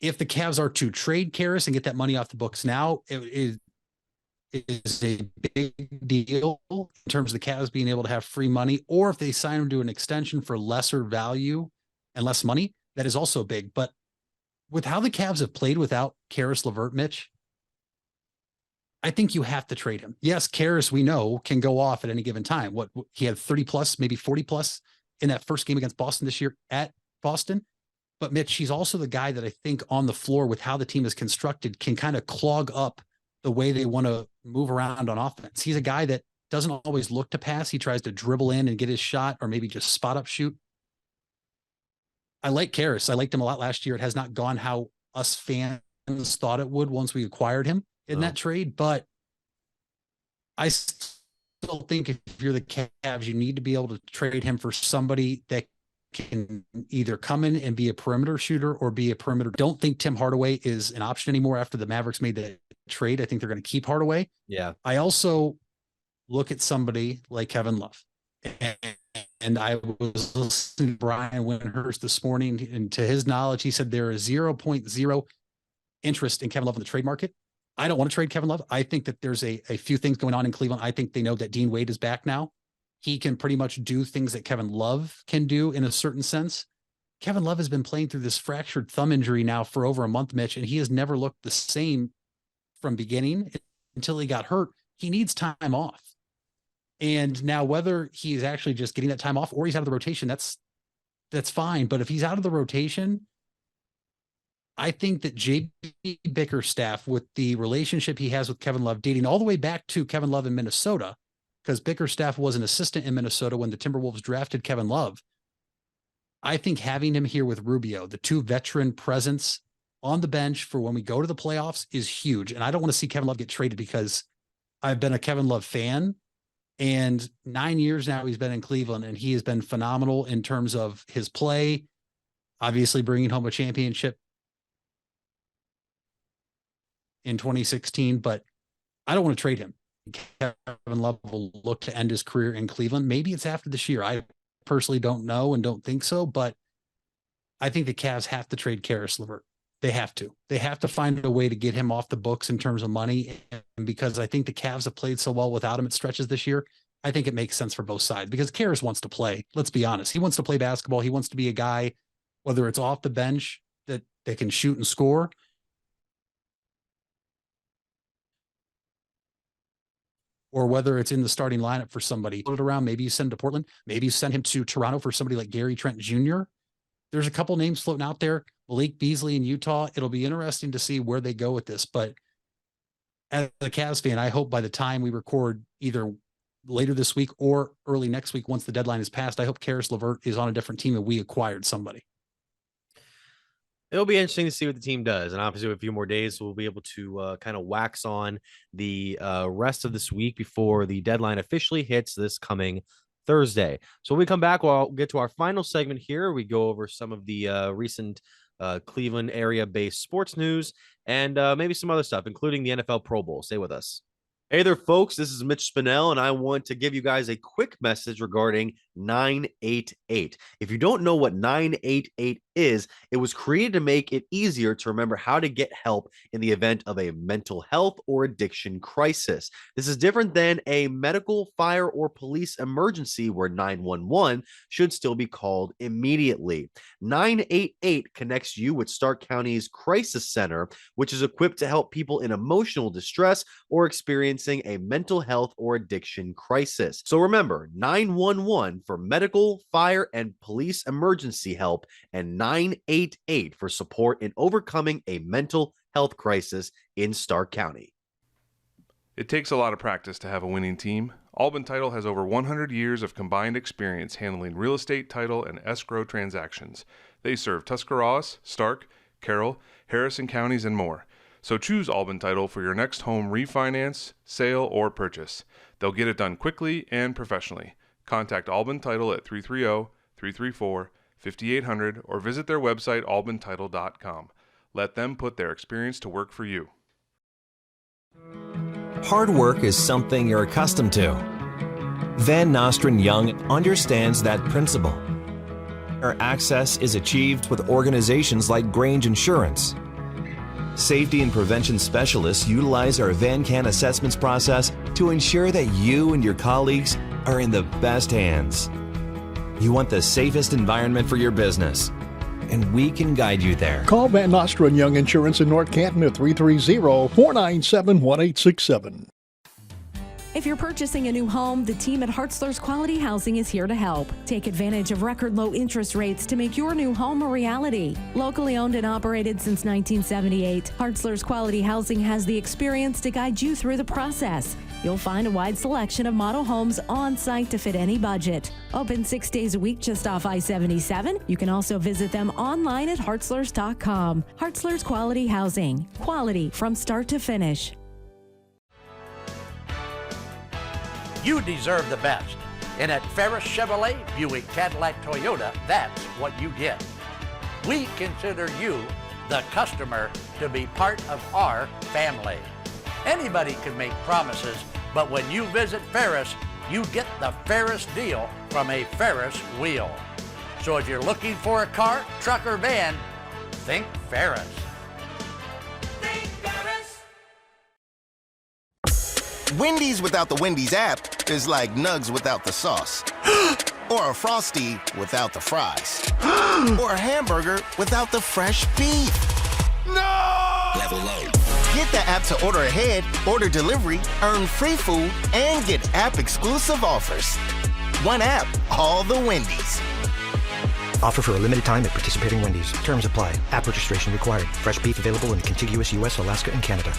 If the Cavs are to trade Karras and get that money off the books now, it is a big deal in terms of the Cavs being able to have free money, or if they sign him to an extension for lesser value and less money, that is also big. But with how the Cavs have played without Caris LeVert, Mitch, I think you have to trade him. Yes, Karras, we know, can go off at any given time. What he had 30 plus, maybe 40 plus in that first game against Boston this year at Boston. But Mitch, he's also the guy that I think on the floor with how the team is constructed can kind of clog up the way they want to move around on offense. He's a guy that doesn't always look to pass. He tries to dribble in and get his shot, or maybe just spot up shoot. I like Karras. I liked him a lot last year. It has not gone how us fans thought it would once we acquired him in that trade, but I still think if you're the Cavs, you need to be able to trade him for somebody that can either come in and be a perimeter shooter or be a perimeter. Don't think Tim Hardaway is an option anymore after the Mavericks made the trade. I think they're going to keep Hardaway. Yeah. I also look at somebody like Kevin Love. And I was listening to Brian Windhurst this morning, and to his knowledge, he said there is 0.0 interest in Kevin Love in the trade market. I don't want to trade Kevin Love. I think that there's a few things going on in Cleveland. I think they know that Dean Wade is back now. He can pretty much do things that Kevin Love can do in a certain sense. Kevin Love has been playing through this fractured thumb injury now for over a month, Mitch, and he has never looked the same from beginning until he got hurt. He needs time off. And now whether he's actually just getting that time off or he's out of the rotation, that's fine. But if he's out of the rotation, I think that JB Bickerstaff, with the relationship he has with Kevin Love, dating all the way back to Kevin Love in Minnesota, because Bickerstaff was an assistant in Minnesota when the Timberwolves drafted Kevin Love. I think having him here with Rubio, the two veteran presence on the bench for when we go to the playoffs, is huge. And I don't want to see Kevin Love get traded because I've been a Kevin Love fan. And 9 years now he's been in Cleveland, and he has been phenomenal in terms of his play, obviously bringing home a championship in 2016, but I don't want to trade him. Kevin Love will look to end his career in Cleveland. Maybe it's after this year. I personally don't know and don't think so, but I think the Cavs have to trade Caris LeVert. They have to find a way to get him off the books in terms of money. And because I think the Cavs have played so well without him at stretches this year, I think it makes sense for both sides, because Caris wants to play. Let's be honest. He wants to play basketball. He wants to be a guy, whether it's off the bench that they can shoot and score, or whether it's in the starting lineup for somebody. Put it around. Maybe you send him to Portland. Maybe you send him to Toronto for somebody like Gary Trent Jr. There's a couple names floating out there. Malik Beasley in Utah. It'll be interesting to see where they go with this. But as a Cavs fan, I hope by the time we record either later this week or early next week, once the deadline is passed, I hope Caris LeVert is on a different team and we acquired somebody. It'll be interesting to see what the team does. And obviously, with a few more days, we'll be able to kind of wax on the rest of this week before the deadline officially hits this coming Thursday. So when we come back, we'll get to our final segment here. We go over some of the recent Cleveland area-based sports news and maybe some other stuff, including the NFL Pro Bowl. Stay with us. Hey there, folks. This is Mitch Spinell, and I want to give you guys a quick message regarding 988. If you don't know what 988 is, it was created to make it easier to remember how to get help in the event of a mental health or addiction crisis. This is different than a medical, fire, or police emergency where 911 should still be called immediately. 988 connects you with Stark County's Crisis Center, which is equipped to help people in emotional distress or experiencing a mental health or addiction crisis. So remember, 911 for medical, fire, and police emergency help, and 988 for support in overcoming a mental health crisis in Stark County. It takes a lot of practice to have a winning team. Alban Title has over 100 years of combined experience handling real estate, title, and escrow transactions. They serve Tuscarawas, Stark, Carroll, Harrison counties, and more. So choose Albin Title for your next home refinance, sale, or purchase. They'll get it done quickly and professionally. Contact Albin Title at 330-334-5800 or visit their website albintitle.com. Let them put their experience to work for you. Hard work is something you're accustomed to. Van Nostrand Young understands that principle. Our access is achieved with organizations like Grange Insurance. Safety and prevention specialists utilize our VanCan assessments process to ensure that you and your colleagues are in the best hands. You want the safest environment for your business, and we can guide you there. Call Van Nostrand Young Insurance in North Canton at 330-497-1867. If you're purchasing a new home, the team at Hartzler's Quality Housing is here to help. Take advantage of record low interest rates to make your new home a reality. Locally owned and operated since 1978, Hartzler's Quality Housing has the experience to guide you through the process. You'll find a wide selection of model homes on site to fit any budget. Open 6 days a week just off I-77. You can also visit them online at hartzlers.com. Hartzler's Quality Housing. Quality from start to finish. You deserve the best. And at Ferris Chevrolet, Buick, Cadillac, Toyota, that's what you get. We consider you, the customer, to be part of our family. Anybody can make promises, but when you visit Ferris, you get the Ferris deal from a Ferris wheel. So if you're looking for a car, truck, or van, think Ferris. Wendy's without the Wendy's app is like Nugs without the sauce. Or a Frosty without the fries. Or a hamburger without the fresh beef. No! Level up. Get the app to order ahead, order delivery, earn free food, and get app-exclusive offers. One app, all the Wendy's. Offer for a limited time at participating Wendy's. Terms apply. App registration required. Fresh beef available in the contiguous U.S., Alaska, and Canada.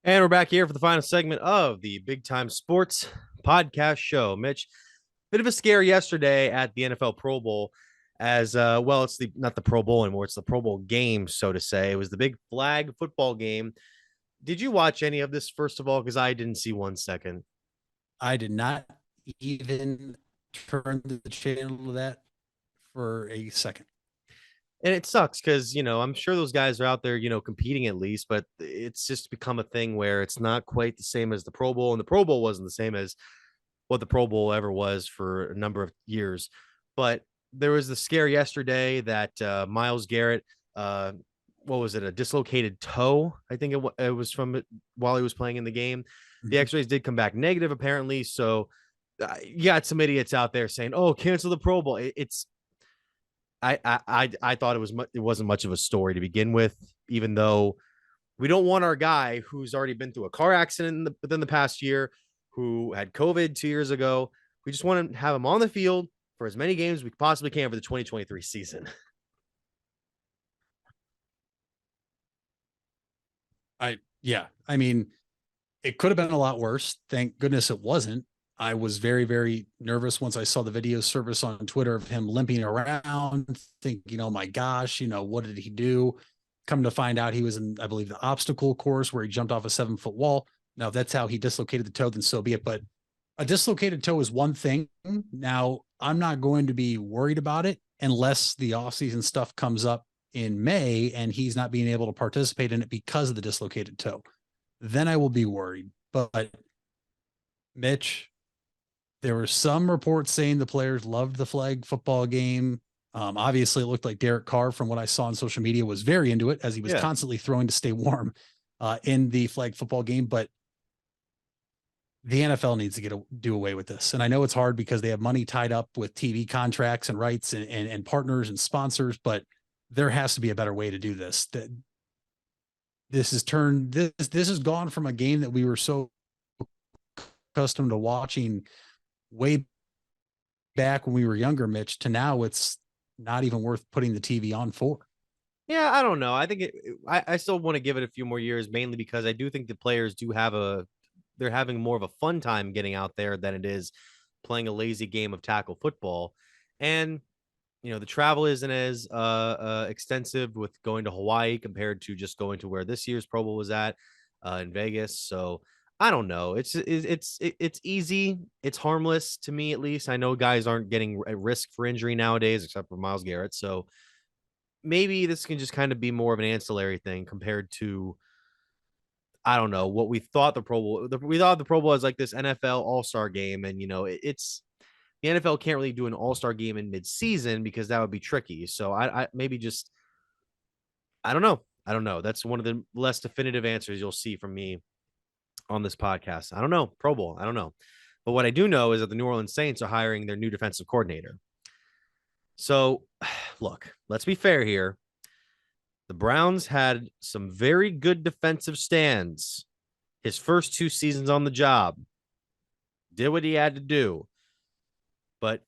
And we're back here for the final segment of the Big Time Sports Podcast Show. Mitch, bit of a scare yesterday at the NFL Pro Bowl as well. It's not the Pro Bowl anymore. It's the Pro Bowl game, so to say. It was the big flag football game. Did you watch any of this, first of all? Because I didn't see 1 second. I did not even turn the channel to that for a second. And it sucks because, I'm sure those guys are out there, competing at least, but it's just become a thing where it's not quite the same as the Pro Bowl. And the Pro Bowl wasn't the same as what the Pro Bowl ever was for a number of years. But there was the scare yesterday that Myles Garrett, what was it, a dislocated toe? I think it was from it while he was playing in the game. The x-rays did come back negative, apparently. So you got some idiots out there saying, oh, cancel the Pro Bowl. I thought it wasn't much of a story to begin with, even though we don't want our guy who's already been through a car accident within the past year, who had COVID 2 years ago. We just want to have him on the field for as many games as we possibly can for the 2023 season. I mean, it could have been a lot worse. Thank goodness it wasn't. I was very, very nervous once I saw the video service on Twitter of him limping around, thinking, oh my gosh, what did he do? Come to find out he was in, I believe, the obstacle course where he jumped off a 7-foot wall. Now, if that's how he dislocated the toe, then so be it. But a dislocated toe is one thing. Now, I'm not going to be worried about it unless the offseason stuff comes up in May and he's not being able to participate in it because of the dislocated toe. Then I will be worried. But Mitch, there were some reports saying the players loved the flag football game. Obviously, it looked like Derek Carr, from what I saw on social media, was very into it as he was constantly throwing to stay warm in the flag football game. But the NFL needs to do away with this. And I know it's hard because they have money tied up with TV contracts and rights and partners and sponsors, but there has to be a better way to do this. This has gone from a game that we were so accustomed to watching way back when we were younger, Mitch, to now it's not even worth putting the TV on for. Yeah, I don't know. I think I still want to give it a few more years, mainly because I do think the players they're having more of a fun time getting out there than it is playing a lazy game of tackle football. And the travel isn't as extensive with going to Hawaii compared to just going to where this year's Pro Bowl was at in Vegas. So I don't know. It's easy. It's harmless to me, at least. I know guys aren't getting at risk for injury nowadays, except for Myles Garrett. So maybe this can just kind of be more of an ancillary thing compared to, I don't know, what we thought the Pro Bowl. We thought the Pro Bowl was like this NFL All-Star game, and it's the NFL can't really do an All-Star game in mid-season because that would be tricky. So I maybe just I don't know. I don't know. That's one of the less definitive answers you'll see from me on this podcast. I don't know. Pro Bowl. I don't know. But what I do know is that the New Orleans Saints are hiring their new defensive coordinator. So, look, let's be fair here. The Browns had some very good defensive stands his first 2 seasons on the job. Did what he had to do. But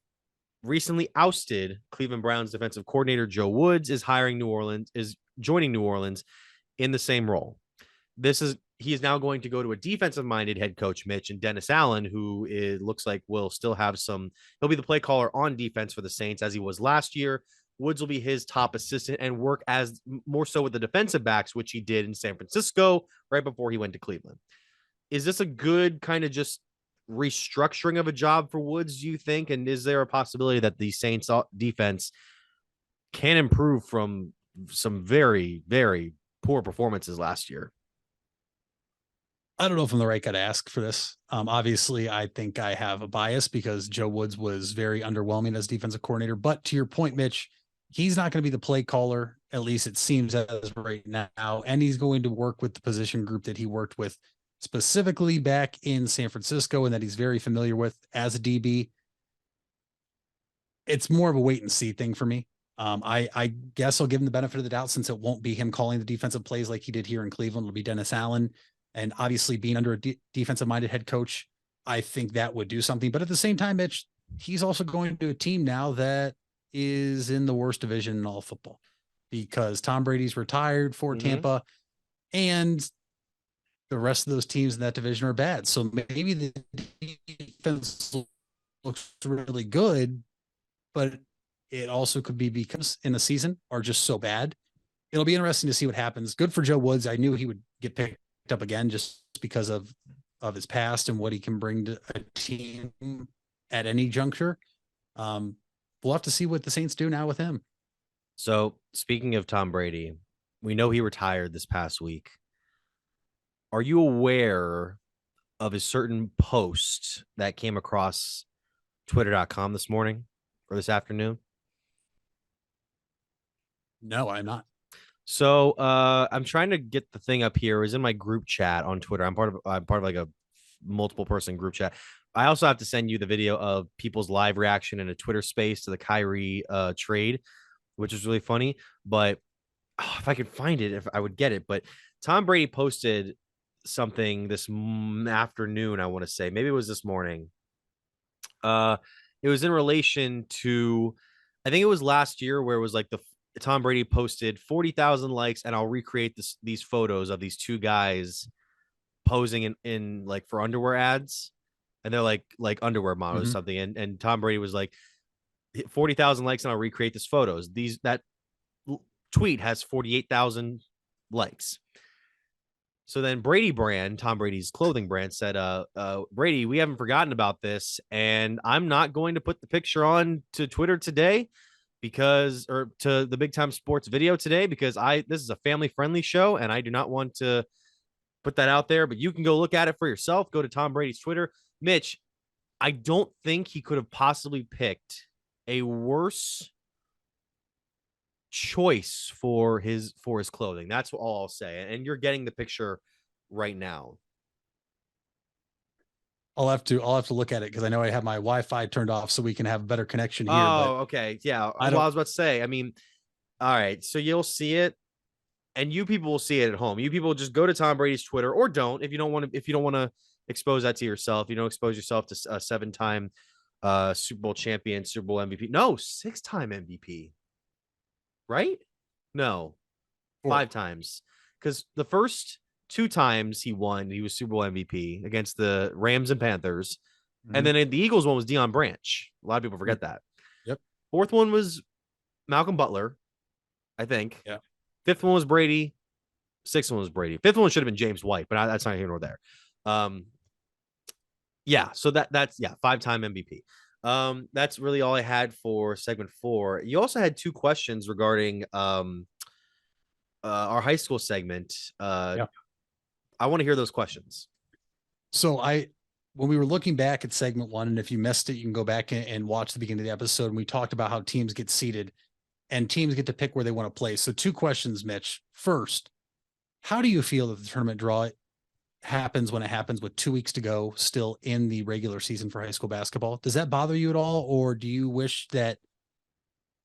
recently ousted Cleveland Browns defensive coordinator Joe Woods is joining New Orleans in the same role. He is now going to go to a defensive-minded head coach, Mitch, and Dennis Allen, who looks like will still have he'll be the play caller on defense for the Saints as he was last year. Woods will be his top assistant and work as more so with the defensive backs, which he did in San Francisco right before he went to Cleveland. Is this a good kind of just restructuring of a job for Woods, do you think? And is there a possibility that the Saints defense can improve from some very, very poor performances last year? I don't know if I'm the right guy to ask for this. Obviously, I think I have a bias because Joe Woods was very underwhelming as defensive coordinator. But to your point, Mitch, he's not going to be the play caller, at least it seems as right now. And he's going to work with the position group that he worked with specifically back in San Francisco and that he's very familiar with as a DB. It's more of a wait and see thing for me. I guess I'll give him the benefit of the doubt since it won't be him calling the defensive plays like he did here in Cleveland. It'll be Dennis Allen. And obviously being under a defensive-minded head coach, I think that would do something. But at the same time, Mitch, he's also going to a team now that is in the worst division in all of football because Tom Brady's retired for Tampa and the rest of those teams in that division are bad. So maybe the defense looks really good, but it also could be because in the season are just so bad. It'll be interesting to see what happens. Good for Joe Woods. I knew he would get picked up again just because of his past and what he can bring to a team at any juncture. We'll have to see what the Saints do now with him. So speaking of Tom Brady, we know he retired this past week. Are you aware of a certain post that came across twitter.com this morning or this afternoon? No, I'm not. So I'm trying to get the thing up here. It was in my group chat on Twitter. I'm part of like a multiple person group chat. I also have to send you the video of people's live reaction in a Twitter space to the Kyrie trade, which is really funny. But if I could find it, if I would get it. But Tom Brady posted something this afternoon, I want to say. Maybe it was this morning. It was in relation to, I think it was last year where it was like Tom Brady posted 40,000 likes, and I'll recreate these photos of these 2 guys posing in like for underwear ads, and they're like underwear models or something. And Tom Brady was like 40,000 likes, and I'll recreate these photos. That tweet has 48,000 likes. So then Brady brand, Tom Brady's clothing brand, said, Brady, we haven't forgotten about this, and I'm not going to put the picture on to Twitter today or to the Big Time Sports video today because this is a family friendly show and I do not want to put that out there, but you can go look at it for yourself. Go to Tom Brady's Twitter. Mitch, I don't think he could have possibly picked a worse choice for his clothing. That's all I'll say. And you're getting the picture right now. I'll have to look at it because I know I have my Wi-Fi turned off so we can have a better connection here. Oh, okay. Yeah. I was about to say, I mean, all right. So you'll see it and you people will see it at home. You people just go to Tom Brady's Twitter or don't, if you don't want to expose that to yourself, you don't expose yourself to a 7-time Super Bowl champion, Super Bowl MVP. No, 6-time MVP. Right? No, 5 times. Because the first 2 times he won, he was Super Bowl MVP against the Rams and Panthers. And then the Eagles one was Deion Branch. A lot of people forget that. Yep. 4th one was Malcolm Butler, I think. Yeah. Fifth one was Brady. Sixth one was Brady. Fifth one should have been James White, but that's not here nor there. Yeah. So that's 5-time MVP. That's really all I had for segment 4. You also had 2 questions regarding our high school segment. I want to hear those questions. So when we were looking back at segment 1, and if you missed it, you can go back and watch the beginning of the episode. And we talked about how teams get seeded and teams get to pick where they want to play. So 2 questions, Mitch. First, how do you feel that the tournament draw happens when it happens with 2 weeks to go still in the regular season for high school basketball? Does that bother you at all? Or do you wish that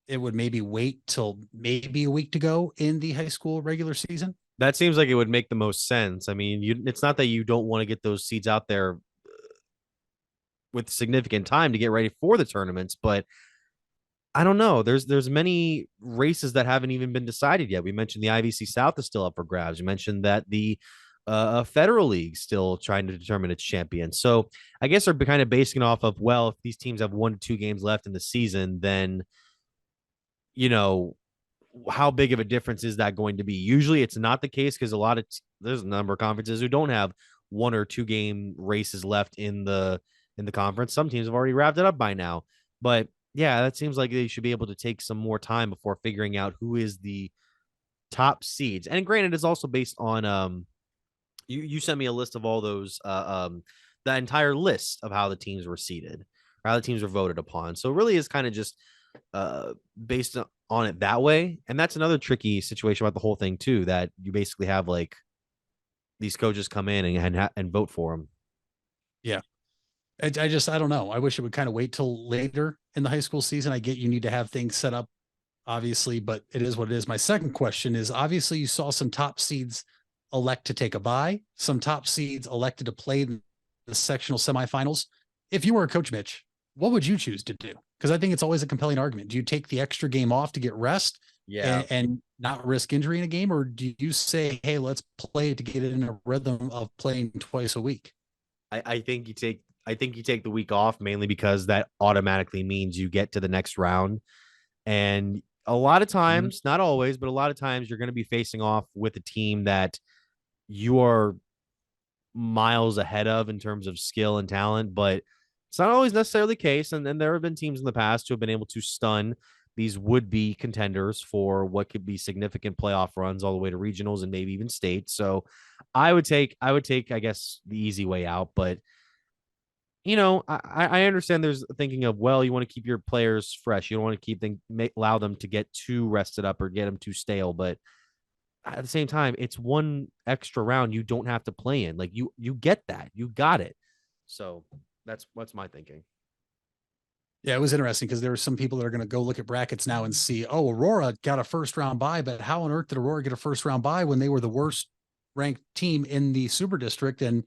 it would maybe wait till maybe a week to go in the high school regular season? That seems like it would make the most sense. I mean, it's not that you don't want to get those seeds out there with significant time to get ready for the tournaments, but I don't know. There's many races that haven't even been decided yet. We mentioned the IVC South is still up for grabs. You mentioned that the Federal League still trying to determine its champion. So I guess they're kind of basing it off of, well, if these teams have 1 to 2 games left in the season, then, how big of a difference is that going to be? Usually it's not the case because there's a number of conferences who don't have 1 or 2 game races left in the conference. Some teams have already wrapped it up by now, but yeah, that seems like they should be able to take some more time before figuring out who is the top seeds. And granted, it's also based on you sent me a list of all those the entire list of how the teams were seeded, or how the teams were voted upon. So it really is kind of just based on it that way. And that's another tricky situation about the whole thing too, that you basically have like these coaches come in and vote for them. Yeah. I don't know. I wish it would kind of wait till later in the high school season. I get you need to have things set up, obviously, but it is what it is. My second question is, obviously you saw some top seeds elect to take a bye. Some top seeds elected to play the sectional semifinals. If you were a coach, Mitch, what would you choose to do? Because I think it's always a compelling argument. Do you take the extra game off to get rest and not risk injury in a game? Or do you say, hey, let's play to get it in a rhythm of playing twice a week? I think you take the week off, mainly because that automatically means you get to the next round. And a lot of times, not always, but a lot of times you're going to be facing off with a team that you are miles ahead of in terms of skill and talent, but it's not always necessarily the case. And then there have been teams in the past who have been able to stun these would-be contenders for what could be significant playoff runs all the way to regionals and maybe even state. So I would take, I guess, the easy way out. But, I understand there's thinking of, well, you want to keep your players fresh. You don't want to allow them to get too rested up or get them too stale. But at the same time, it's one extra round you don't have to play in. Like you get that. You got it. So that's what's my thinking. Yeah, it was interesting because there are some people that are going to go look at brackets now and see, oh, Aurora got a first round bye, but how on earth did Aurora get a first round bye when they were the worst ranked team in the super district? And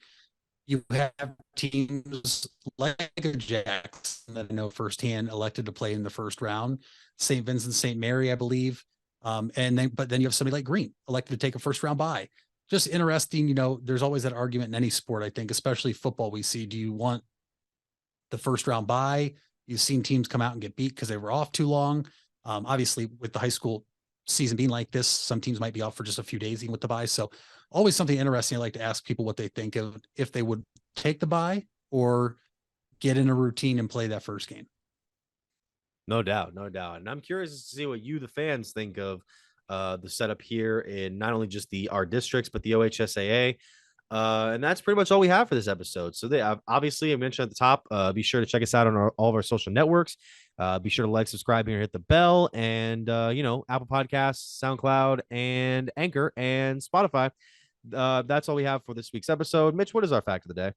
you have teams like Jackson that I know firsthand elected to play in the first round, St. Vincent, St. Mary, I believe. But then you have somebody like Green elected to take a first round bye. Just interesting. There's always that argument in any sport, I think, especially football. We see, do you want the first round bye? You've seen teams come out and get beat because they were off too long. Obviously, with the high school season being like this, some teams might be off for just a few days even with the bye. So always something interesting. I like to ask people what they think of if they would take the bye or get in a routine and play that first game. No doubt. And I'm curious to see what you, the fans, think of the setup here in not only just our districts, but the OHSAA. And that's pretty much all we have for this episode. So obviously, I mentioned at the top, be sure to check us out on all of our social networks. Be sure to like, subscribe, and hit the bell. And, Apple Podcasts, SoundCloud, and Anchor, and Spotify. That's all we have for this week's episode. Mitch, what is our fact of the day?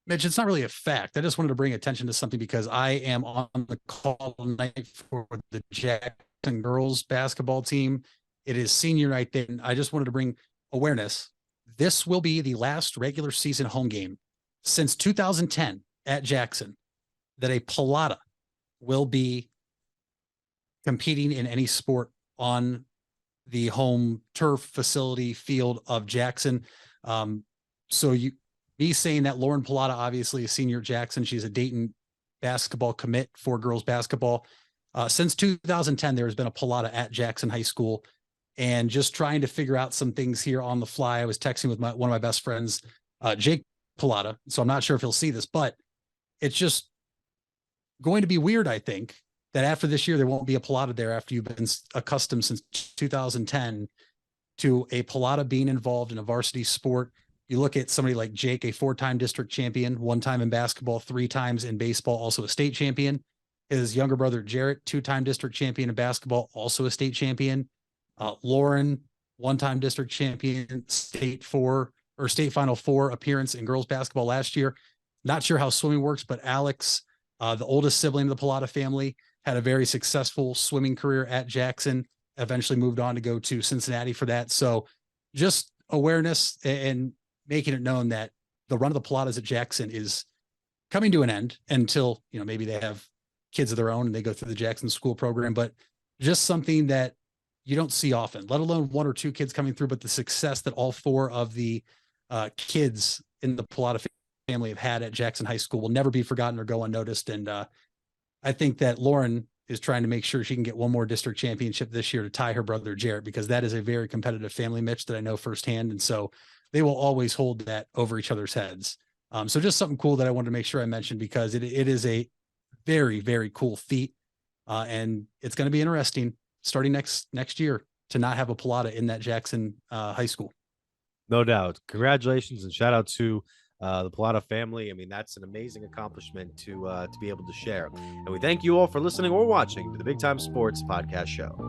Mitch, it's not really a fact. I just wanted to bring attention to something because I am on the call tonight for the Jackson girls basketball team. It is senior night there. I just wanted to bring awareness. This will be the last regular season home game since 2010 at Jackson that a Pilata will be competing in any sport on the home turf facility field of Jackson. Me saying that Lauren Pilata, obviously a senior at Jackson, she's a Dayton basketball commit for girls basketball. Since 2010, there has been a Pilata at Jackson High School, and just trying to figure out some things here on the fly. I was texting with one of my best friends, Jake Pilata. So I'm not sure if he'll see this, but it's just going to be weird, I think, that after this year, there won't be a Pilata there after you've been accustomed since 2010 to a Pilata being involved in a varsity sport. You look at somebody like Jake, a 4-time district champion, 1 time in basketball, 3 times in baseball, also a state champion. His younger brother, Jarrett, 2-time district champion in basketball, also a state champion. Lauren, 1-time district champion, state final 4 appearance in girls basketball last year. Not sure how swimming works, but Alex, the oldest sibling of the Pilata family, had a very successful swimming career at Jackson, eventually moved on to go to Cincinnati for that. So just awareness and making it known that the run of the Pilatas at Jackson is coming to an end until, maybe they have kids of their own and they go through the Jackson school program, but just something that you don't see often, let alone 1 or 2 kids coming through, but the success that all 4 of the kids in the Pilata family have had at Jackson High School will never be forgotten or go unnoticed. And I think that Lauren is trying to make sure she can get 1 more district championship this year to tie her brother Jarrett, because that is a very competitive family, Mitch, that I know firsthand. And so they will always hold that over each other's heads. So just something cool that I wanted to make sure I mentioned, because it is a very, very cool feat. And it's going to be interesting starting next year to not have a Pilata in that Jackson high school. No doubt. Congratulations and shout out to the Pilata family. I mean, that's an amazing accomplishment to be able to share. And we thank you all for listening or watching to the Big Time Sports Podcast Show.